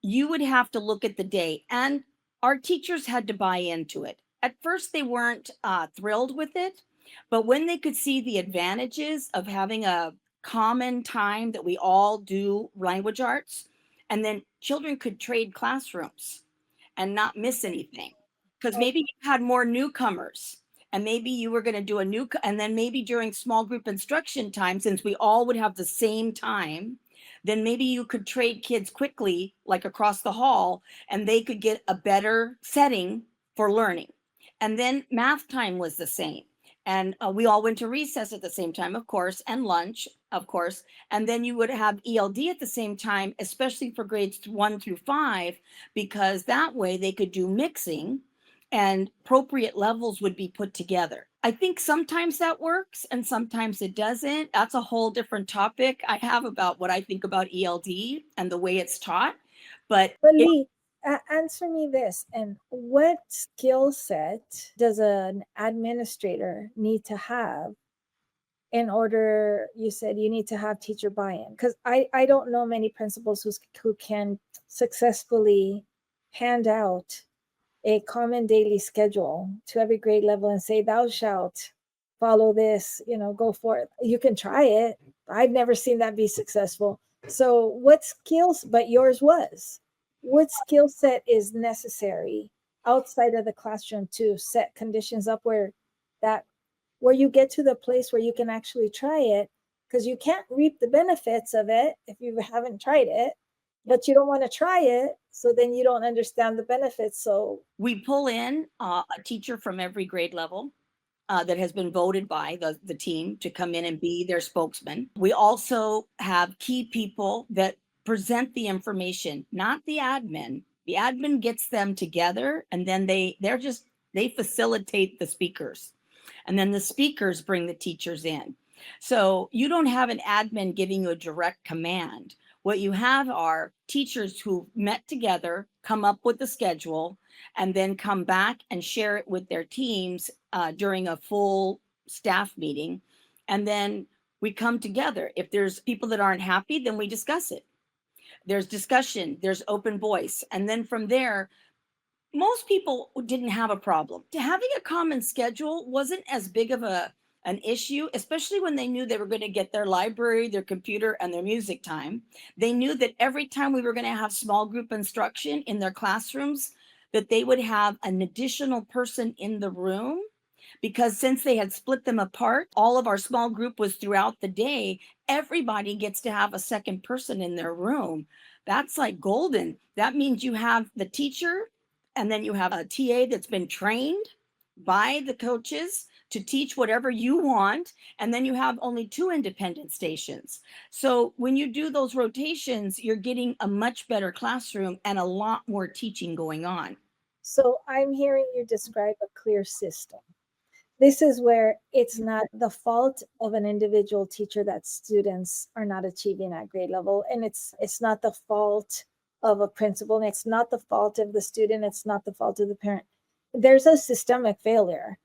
you would have to look at the day, and our teachers had to buy into it. At first, they weren't thrilled with it, but when they could see the advantages of having a common time that we all do language arts, and then children could trade classrooms and not miss anything. Because maybe you had more newcomers, and maybe you were going to do and then maybe during small group instruction time, since we all would have the same time, then maybe you could trade kids quickly, like across the hall, and they could get a better setting for learning. And then math time was the same. And we all went to recess at the same time, of course, and lunch, of course. And then you would have ELD at the same time, especially for grades 1 through 5, because that way they could do mixing and appropriate levels would be put together. I think sometimes that works and sometimes it doesn't. That's a whole different topic I have about what I think about ELD and the way it's taught. But Lee, answer me this. And what skill set does an administrator need to have in order, you said you need to have teacher buy-in? Because I don't know many principals who can successfully hand out a common daily schedule to every grade level and say, thou shalt follow this, go for it. You can try it. I've never seen that be successful. So what skills, but yours was, what skill set is necessary outside of the classroom to set conditions up where you get to the place where you can actually try it? Because you can't reap the benefits of it if you haven't tried it, but you don't want to try it, so then you don't understand the benefits. So we pull in a teacher from every grade level that has been voted by the team to come in and be their spokesman. We also have key people that present the information, not the admin. The admin gets them together, and then they facilitate the speakers, and then the speakers bring the teachers in. So you don't have an admin giving you a direct command. What you have are teachers who met together, come up with the schedule, and then come back and share it with their teams during a full staff meeting. And then we come together. If there's people that aren't happy, then we discuss it. There's discussion, there's open voice. And then from there, most people didn't have a problem. Having a common schedule wasn't as big of an issue, especially when they knew they were going to get their library, their computer, and their music time. They knew that every time we were going to have small group instruction in their classrooms, that they would have an additional person in the room, because since they had split them apart, all of our small group was throughout the day. Everybody gets to have a second person in their room. That's like golden. That means you have the teacher, and then you have a TA that's been trained by the coaches to teach whatever you want. And then you have only 2 independent stations. So when you do those rotations, you're getting a much better classroom and a lot more teaching going on. So I'm hearing you describe a clear system. This is where it's not the fault of an individual teacher that students are not achieving at grade level. And it's not the fault of a principal. And it's not the fault of the student. It's not the fault of the parent. There's a systemic failure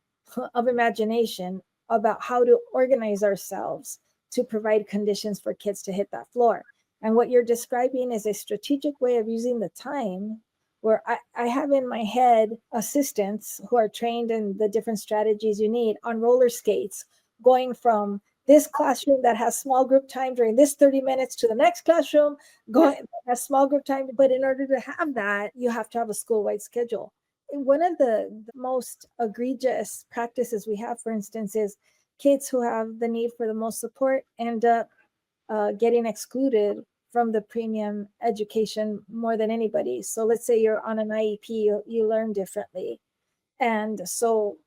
of imagination about how to organize ourselves to provide conditions for kids to hit that floor. And what you're describing is a strategic way of using the time, where I have in my head assistants who are trained in the different strategies you need on roller skates, going from this classroom that has small group time during this 30 minutes to the next classroom, going has small group time. But in order to have that, you have to have a school-wide schedule. One of the most egregious practices we have, for instance, is kids who have the need for the most support end up getting excluded from the premium education more than anybody. So let's say you're on an IEP, you learn differently. And so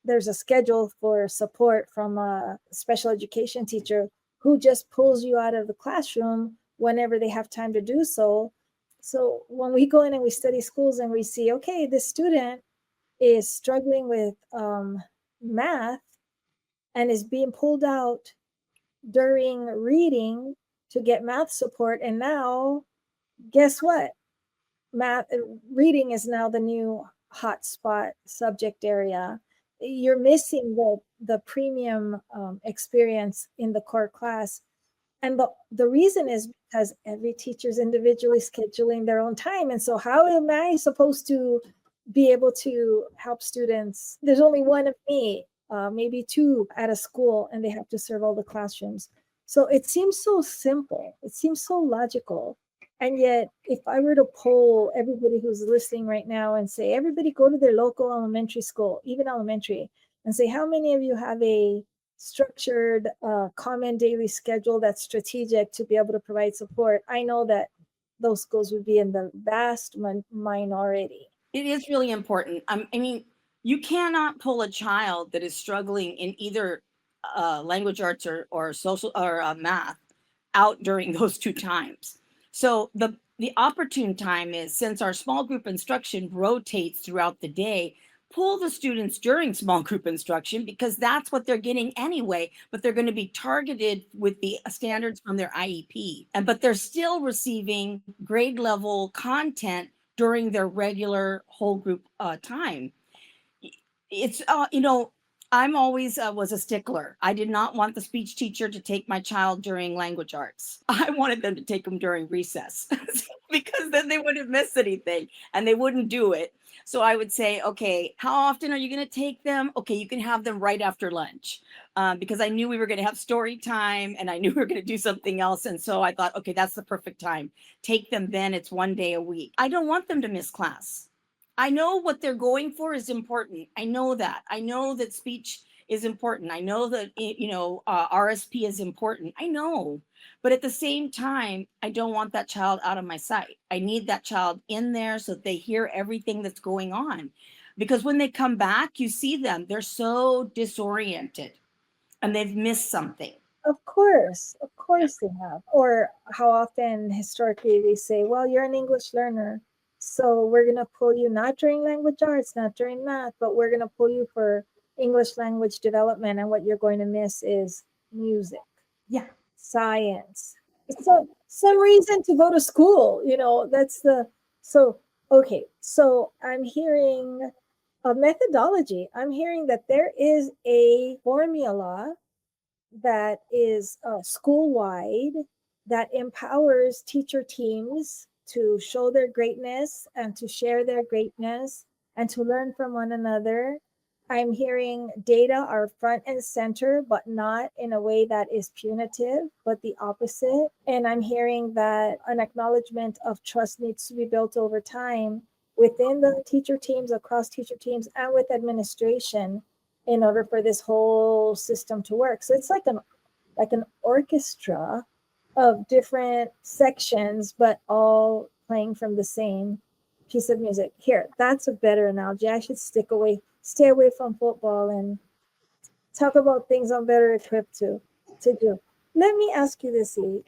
there's a schedule for support from a special education teacher who just pulls you out of the classroom whenever they have time to do so. So when we go in and we study schools and we see, okay, this student is struggling with math and is being pulled out during reading to get math support, and now guess what? Math reading is now the new hotspot subject area. You're missing the premium experience in the core class. And the reason is because every teacher's individually scheduling their own time. And so how am I supposed to be able to help students? There's only one of me, maybe two at a school, and they have to serve all the classrooms. So it seems so simple. It seems so logical. And yet, if I were to poll everybody who's listening right now and say, everybody go to their local elementary school, even elementary, and say, how many of you have a structured, common daily schedule that's strategic to be able to provide support? I know that those schools would be in the vast minority. It is really important. I mean, you cannot pull a child that is struggling in either language arts or social or math out during those two times. So the opportune time is, since our small group instruction rotates throughout the day, pull the students during small group instruction, because that's what they're getting anyway, but they're going to be targeted with the standards from their IEP. But they're still receiving grade level content during their regular whole group time. It's I'm always was a stickler. I did not want the speech teacher to take my child during language arts. I wanted them to take them during recess because then they wouldn't miss anything and they wouldn't do it. So I would say, okay, how often are you going to take them? Okay, you can have them right after lunch, because I knew we were going to have story time and I knew we were going to do something else. And so I thought, okay, that's the perfect time. Take them then. It's one day a week. I don't want them to miss class. I know what they're going for is important. I know that. I know that speech is important. I know that, RSP is important. I know. But at the same time, I don't want that child out of my sight. I need that child in there so that they hear everything that's going on. Because when they come back, you see them, they're so disoriented and they've missed something. Of course they have. Or how often historically they say, well, you're an English learner, so we're going to pull you not during language arts, not during math, but we're going to pull you for English language development. And what you're going to miss is music. Yeah. Science. So some reason to go to school, okay. So I'm hearing a methodology. I'm hearing that there is a formula that is school-wide that empowers teacher teams to show their greatness and to share their greatness and to learn from one another. I'm hearing data are front and center, but not in a way that is punitive, but the opposite. And I'm hearing that an acknowledgement of trust needs to be built over time within the teacher teams, across teacher teams, and with administration in order for this whole system to work. So it's like an orchestra of different sections, but all playing from the same piece of music. Here, that's a better analogy. I should stay away from football and talk about things I'm better equipped to do. Let me ask you this, E.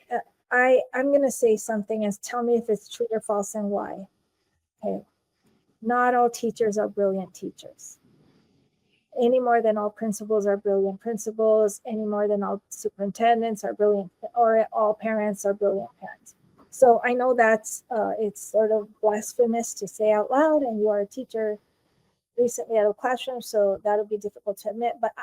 I'm going to say something and tell me if it's true or false and why. Okay. Not all teachers are brilliant teachers. Any more than all principals are brilliant principals, any more than all superintendents are brilliant, or all parents are brilliant parents. So I know that's it's sort of blasphemous to say out loud, and you are a teacher recently out of classroom, so that'll be difficult to admit, but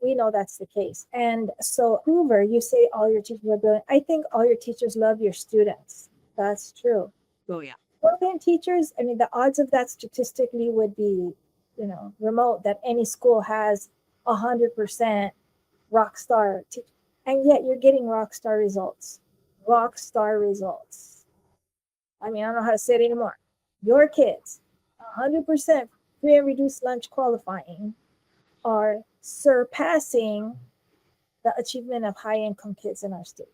we know that's the case. And so Hoover, you say all your teachers are brilliant. I think all your teachers love your students. That's true. Oh yeah. Brilliant teachers, I mean, the odds of that statistically would be, remote, that any school has 100% rock star and yet you're getting rock star results. I mean, I don't know how to say it anymore. Your kids, 100% free and reduced lunch qualifying, are surpassing the achievement of high income kids in our state.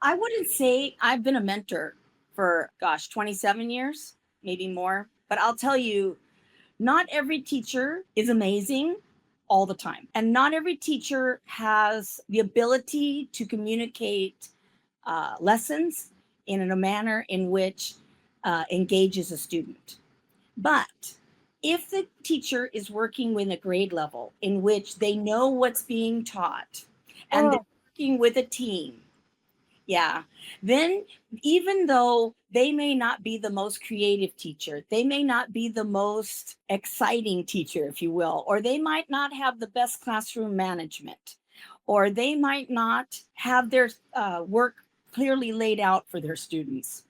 I wouldn't say I've been a mentor for 27 years, maybe more, but I'll tell you, not every teacher is amazing all the time. And not every teacher has the ability to communicate lessons in a manner in which engages a student. But if the teacher is working with a grade level in which they know what's being taught and they're working with a team, Yeah. Then, even though they may not be the most creative teacher, they may not be the most exciting teacher, if you will, or they might not have the best classroom management, or they might not have their work clearly laid out for their students.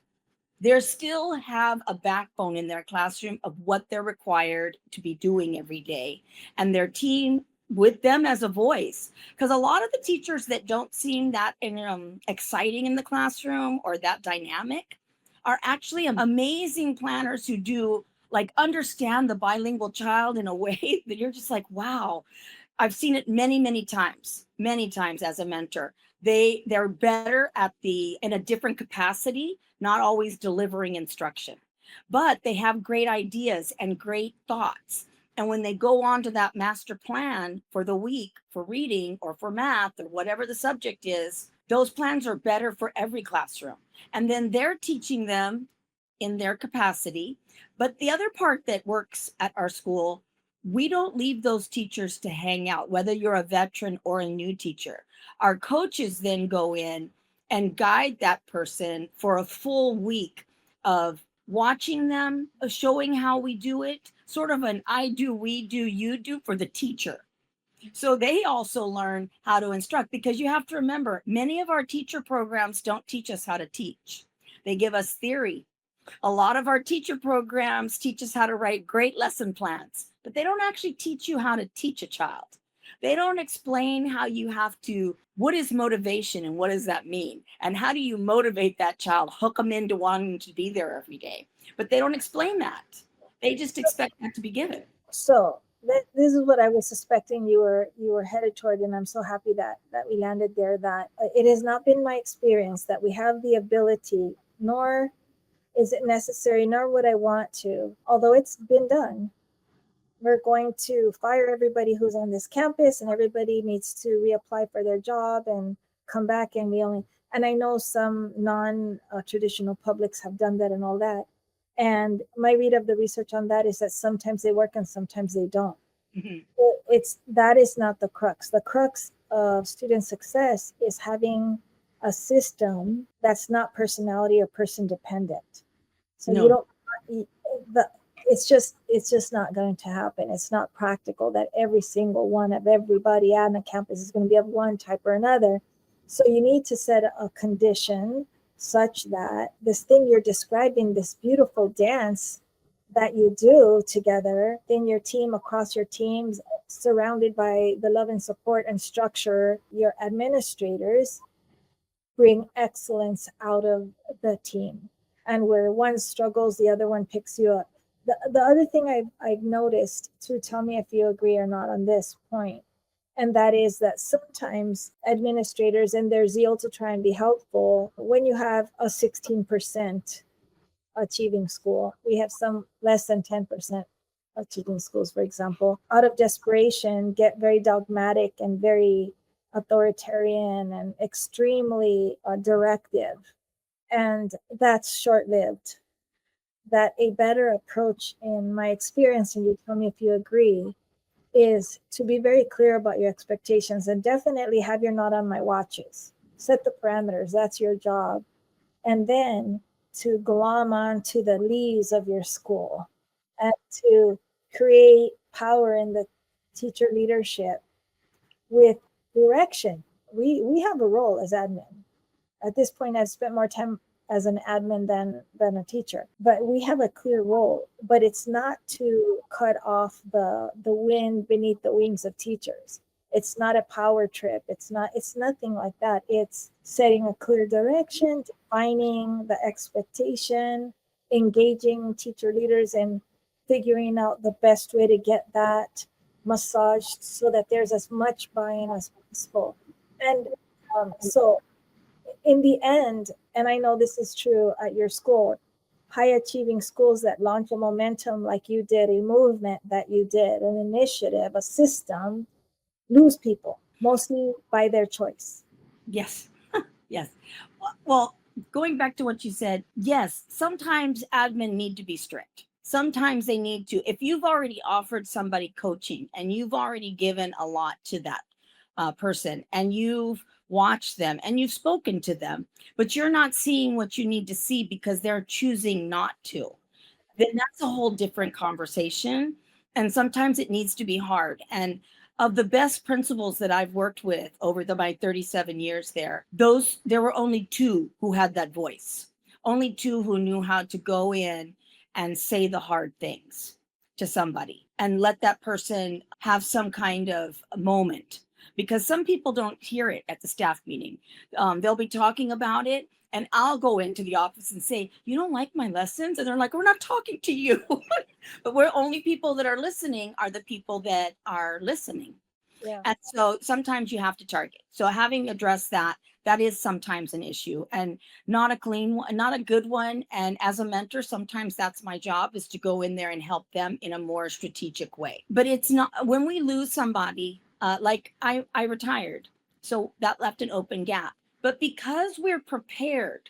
They still have a backbone in their classroom of what they're required to be doing every day, and their team with them as a voice. Because a lot of the teachers that don't seem that exciting in the classroom or that dynamic are actually amazing planners who do like understand the bilingual child in a way that you're just like, wow. I've seen it many times as a mentor. They're better at the in a different capacity, not always delivering instruction, but they have great ideas and great thoughts. And when they go on to that master plan for the week for reading or for math or whatever the subject is, those plans are better for every classroom. And then they're teaching them in their capacity. But the other part that works at our school, we don't leave those teachers to hang out, whether you're a veteran or a new teacher. Our coaches then go in and guide that person for a full week of watching them, showing how we do it, sort of an I do, we do, you do for the teacher. So they also learn how to instruct, because you have to remember, many of our teacher programs don't teach us how to teach. They give us theory. A lot of our teacher programs teach us how to write great lesson plans, but they don't actually teach you how to teach a child. They don't explain how you have to, what is motivation and what does that mean? And how do you motivate that child, hook them into wanting to be there every day? But they don't explain that. They just expect that to be given. So this is what I was suspecting you were headed toward, and I'm so happy that we landed there. That it has not been my experience that we have the ability, nor is it necessary, nor would I want to, although it's been done. We're going to fire everybody who's on this campus, and everybody needs to reapply for their job and come back. And and I know some non-traditional publics have done that and all that. And my read of the research on that is that sometimes they work and sometimes they don't. Mhm. That is not the crux. The crux of student success is having a system that's not personality or person dependent. So you No. don't, the, it's just not going to happen. It's not practical that every single one of everybody on the campus is going to be of one type or another. So you need to set a condition such that this thing you're describing, this beautiful dance that you do together in your team, across your teams, surrounded by the love and support and structure, your administrators bring excellence out of the team. And where one struggles, the other one picks you up. The other thing I've noticed, too, tell me if you agree or not on this point, and that is that sometimes administrators, in their zeal to try and be helpful, when you have a 16% achieving school, we have some less than 10% achieving schools, for example, out of desperation, get very dogmatic and very authoritarian and extremely directive. And that's short lived. That a better approach, in my experience, and you tell me if you agree, is to be very clear about your expectations and definitely have your not on my watches. Set the parameters, that's your job. And then to glom on to the leaves of your school and to create power in the teacher leadership with direction. We have a role as admin. At this point, I've spent more time as an admin than a teacher, but we have a clear role. But it's not to cut off the wind beneath the wings of teachers. It's not a power trip. It's nothing like that. It's setting a clear direction, defining the expectation, engaging teacher leaders and figuring out the best way to get that massaged so that there's as much buy-in as possible. And so in the end, and I know this is true at your school, high achieving schools that launch a momentum like you did, a movement that you did, an initiative, a system, lose people, mostly by their choice. Yes. Yes. Well, going back to what you said, yes, sometimes admin need to be strict. Sometimes they need to, if you've already offered somebody coaching and you've already given a lot to that person and you've watched them and you've spoken to them, but you're not seeing what you need to see because they're choosing not to, then that's a whole different conversation. And sometimes it needs to be hard. And of the best principals that I've worked with over my 37 years there were only two who had that voice, only two who knew how to go in and say the hard things to somebody and let that person have some kind of moment. Because some people don't hear it at the staff meeting. They'll be talking about it, and I'll go into the office and say, "You don't like my lessons?" And they're like, "We're not talking to you." But we're only people that are listening are the people that are listening. Yeah. And so sometimes you have to target. So having addressed that, that is sometimes an issue and not a clean one, not a good one. And as a mentor, sometimes that's my job, is to go in there and help them in a more strategic way. But it's not, when we lose somebody, like I retired, so that left an open gap. But because we're prepared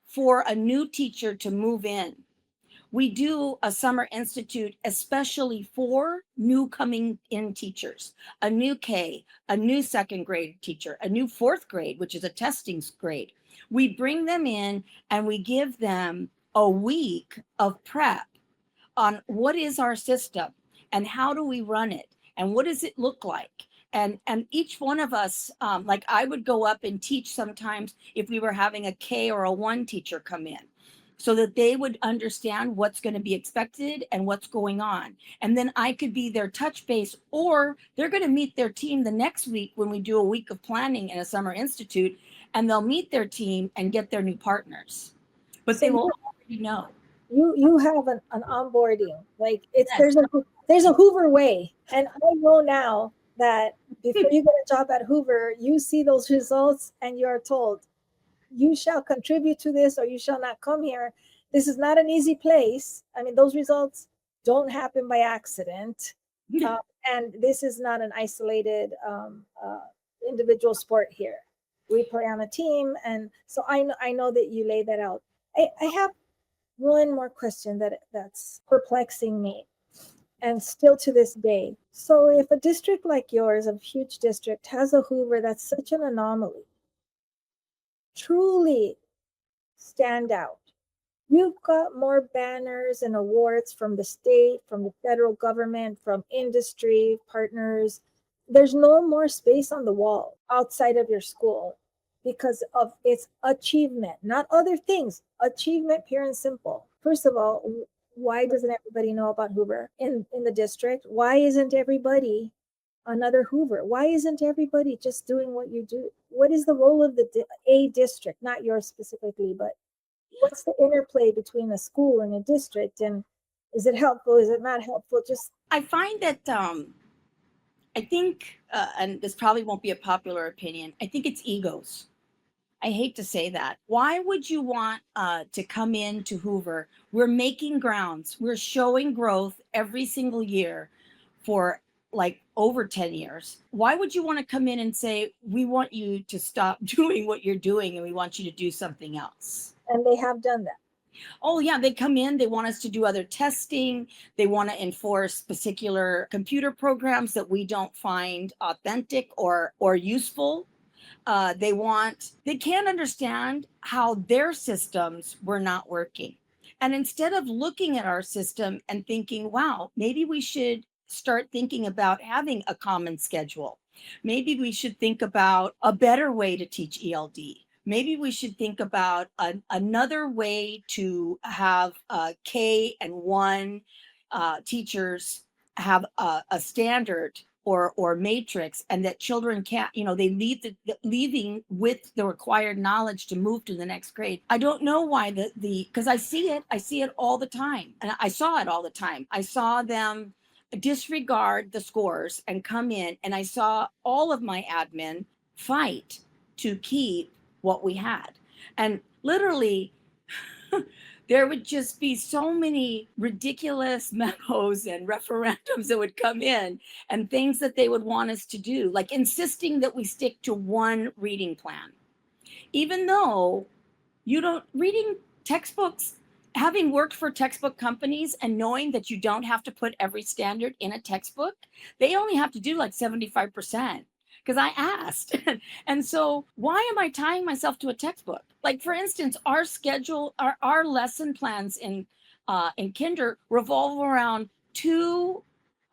for a new teacher to move in, we do a summer institute especially for new coming in teachers, a new K, a new second grade teacher, a new fourth grade, which is a testing grade. We bring them in and we give them a week of prep on what is our system and how do we run it and what does it look like. And each one of us, like I would go up and teach sometimes if we were having a K or a 1 teacher come in, so that they would understand what's going to be expected and what's going on. And then I could be their touch base, or they're going to meet their team the next week when we do a week of planning in a summer institute, and they'll meet their team and get their new partners. But they will already know. You have an onboarding, like it's Yes. there's a Hoover way, and I know now that before you get a job at Hoover, you see those results and you are told, you shall contribute to this or you shall not come here. This is not an easy place. I mean, those results don't happen by accident. And this is not an isolated individual sport here. We play on a team. And so I know that you lay that out. I have one more question that's perplexing me, and still to this day. So if a district like yours, a huge district, has a Hoover that's such an anomaly, truly stand out. You've got more banners and awards from the state, from the federal government, from industry partners. There's no more space on the wall outside of your school because of its achievement, not other things. Achievement, pure and simple. First of all, why doesn't everybody know about Hoover in the district? Why isn't everybody another Hoover? Why isn't everybody just doing what you do? What is the role of a district, not yours specifically, but what's the interplay between a school and a district? And is it helpful? Is it not helpful? Just I find that I think, and this probably won't be a popular opinion, I think it's egos. I hate to say that. Why would you want to come in to Hoover? We're making grounds. We're showing growth every single year for like over 10 years. Why would you want to come in and say, we want you to stop doing what you're doing and we want you to do something else? And they have done that. Oh yeah, they come in, they want us to do other testing. They want to enforce particular computer programs that we don't find authentic or useful. They can't understand how their systems were not working. And instead of looking at our system and thinking, wow, maybe we should start thinking about having a common schedule. Maybe we should think about a better way to teach ELD. Maybe we should think about another way to have K and 1 teachers have a standard or matrix, and that children can't, they leaving with the required knowledge to move to the next grade. I don't know why because I see it all the time. And I saw it all the time. I saw them disregard the scores and come in, and I saw all of my admin fight to keep what we had. And literally, there would just be so many ridiculous memos and referendums that would come in and things that they would want us to do, like insisting that we stick to one reading plan. Even though reading textbooks, having worked for textbook companies and knowing that you don't have to put every standard in a textbook, they only have to do like 75%. because I asked. And so why am I tying myself to a textbook? Like, for instance, our schedule, our lesson plans in kinder revolve around two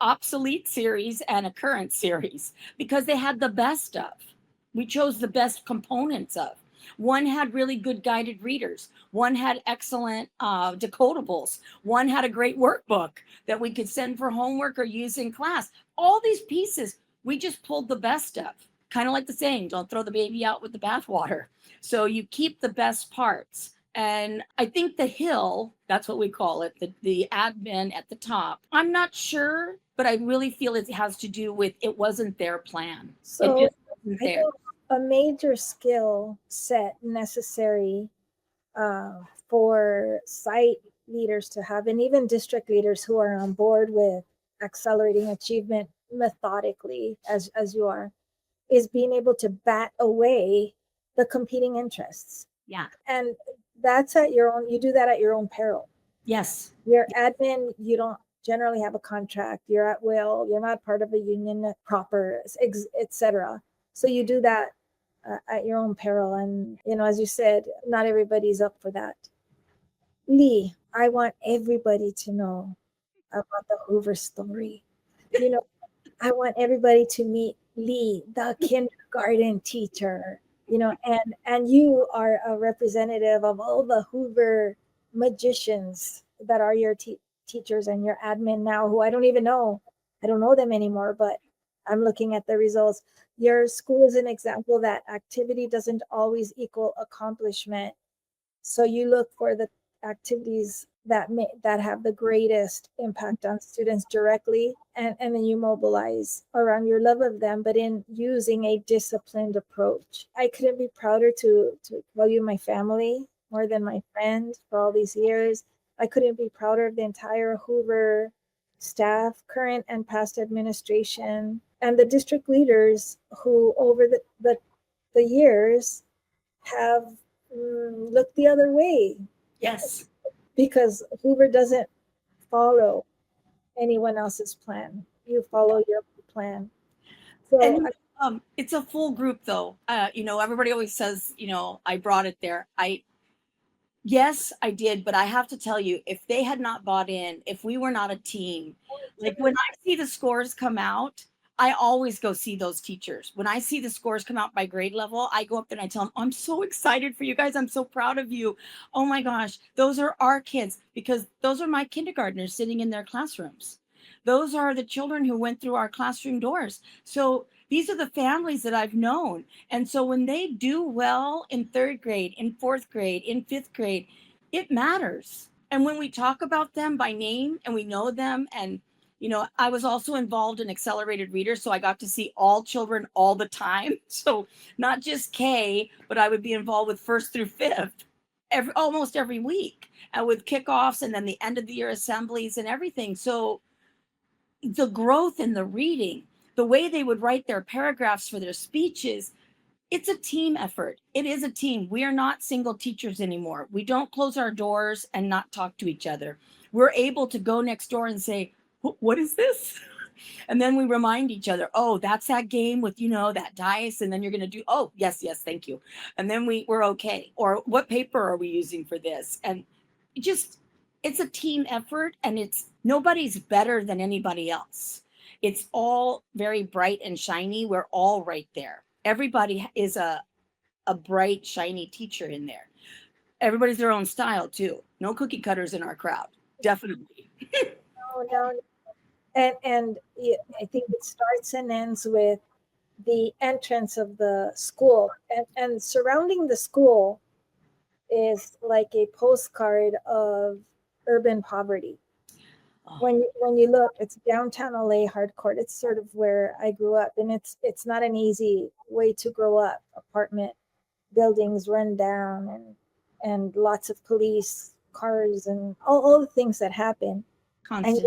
obsolete series and a current series because they had the best of. We chose the best components of. One had really good guided readers. One had excellent decodables. One had a great workbook that we could send for homework or use in class. All these pieces, we just pulled the best of. Kind of like the saying, don't throw the baby out with the bathwater. So you keep the best parts. And I think the hill, that's what we call it, the admin at the top, I'm not sure, but I really feel it has to do with it wasn't their plan. So it just wasn't I there. know a major skill set necessary for site leaders to have, and even district leaders who are on board with accelerating achievement methodically, as you are, is being able to bat away the competing interests. Yeah. And that's at your own, you do that at your own peril. Yes. Your admin, you don't generally have a contract, you're at will, you're not part of a union proper, etc. So you do that at your own peril. And, as you said, not everybody's up for that. Lee, I want everybody to know about the Hoover Story. I want everybody to meet Lee, the kindergarten teacher, and you are a representative of all the Hoover magicians that are your teachers and your admin now, who I don't even know. I don't know them anymore, but I'm looking at the results. Your school is an example that activity doesn't always equal accomplishment. So you look for the activities that have the greatest impact on students directly, and then you mobilize around your love of them, but in using a disciplined approach. I couldn't be prouder to call you my family more than my friend for all these years. I couldn't be prouder of the entire Hoover staff, current and past administration, and the district leaders who over the years have looked the other way. Yes. Because Hoover doesn't follow anyone else's plan. You follow your plan. So And it's a full group though. Everybody always says, I brought it there. Yes, I did, but I have to tell you, if they had not bought in, if we were not a team, like when I see the scores come out, I always go see those teachers. When I see the scores come out by grade level, I go up there and I tell them, I'm so excited for you guys. I'm so proud of you. Oh my gosh, those are our kids, because those are my kindergartners sitting in their classrooms. Those are the children who went through our classroom doors. So these are the families that I've known. And so when they do well in third grade, in fourth grade, in fifth grade, it matters. And when we talk about them by name and we know them, and I was also involved in accelerated readers, so I got to see all children all the time. So not just K, but I would be involved with first through fifth almost every week, with kickoffs and then the end of the year assemblies and everything. So the growth in the reading, the way they would write their paragraphs for their speeches, it's a team effort. It is a team. We are not single teachers anymore. We don't close our doors and not talk to each other. We're able to go next door and say, what is this? And then we remind each other, oh, that's that game with, that dice. And then you're going to do, oh, yes, thank you. And then we're okay. Or what paper are we using for this? And it's a team effort, and nobody's better than anybody else. It's all very bright and shiny. We're all right there. Everybody is a bright, shiny teacher in there. Everybody's their own style too. No cookie cutters in our crowd. Definitely. no. And I think it starts and ends with the entrance of the school, and surrounding the school is like a postcard of urban poverty. Oh. When you look, it's downtown LA hardcore. It's sort of where I grew up, and it's not an easy way to grow up. Apartment buildings run down, and lots of police cars and all the things that happen. Constant. And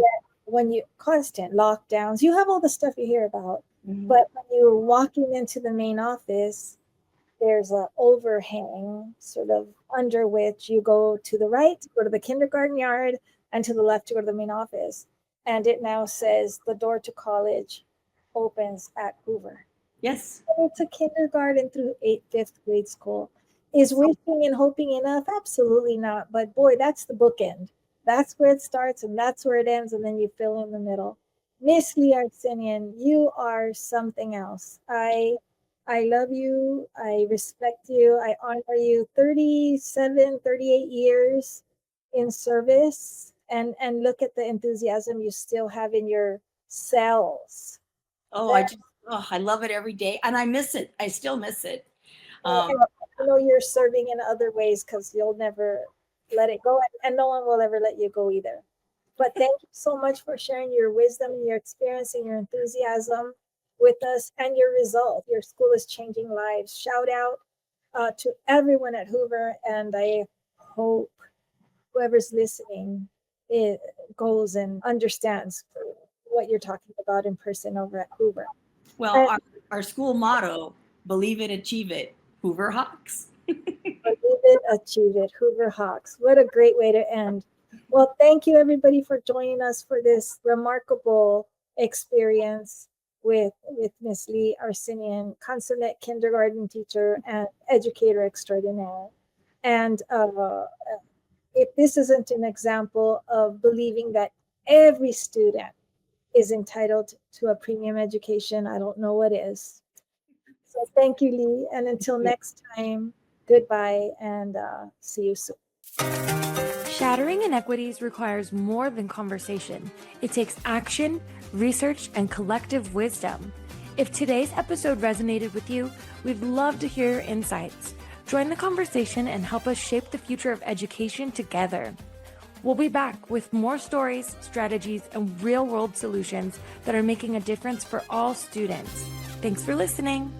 yet, constant lockdowns, you have all the stuff you hear about. Mm-hmm. But when you're walking into the main office, there's an overhang sort of under which you go to the right, go to the kindergarten yard, and to the left to go to the main office. And it now says the door to college opens at Hoover. Yes. It's a kindergarten through fifth grade school. Is wishing and hoping enough? Absolutely not. But boy, that's the bookend. That's where it starts and that's where it ends, and then you fill in the middle. Miss Lee Arsenian, you are something else. I love you. I respect you. I honor you. 37, 38 years in service, and look at the enthusiasm you still have in your cells. Oh, I love it every day. And I miss it. I still miss it. And I know you're serving in other ways because you'll never let it go, and no one will ever let you go either. But thank you so much for sharing your wisdom and your experience and your enthusiasm with us and your result. Your school is changing lives. Shout out to everyone at Hoover, and I hope whoever's listening goes and understands what you're talking about in person over at Hoover. Well, our school motto, believe it, achieve it, Hoover Hawks. Believe it, achieve it, Hoover Hawks. What a great way to end. Well, thank you everybody for joining us for this remarkable experience with Miss Lee Arsenian, consummate kindergarten teacher and educator extraordinaire. And if this isn't an example of believing that every student is entitled to a premium education, I don't know what is. So thank you, Lee. And until next time, goodbye and see you soon. Shattering Inequities requires more than conversation. It takes action, research, and collective wisdom. If today's episode resonated with you, we'd love to hear your insights. Join the conversation and help us shape the future of education together. We'll be back with more stories, strategies, and real-world solutions that are making a difference for all students. Thanks for listening.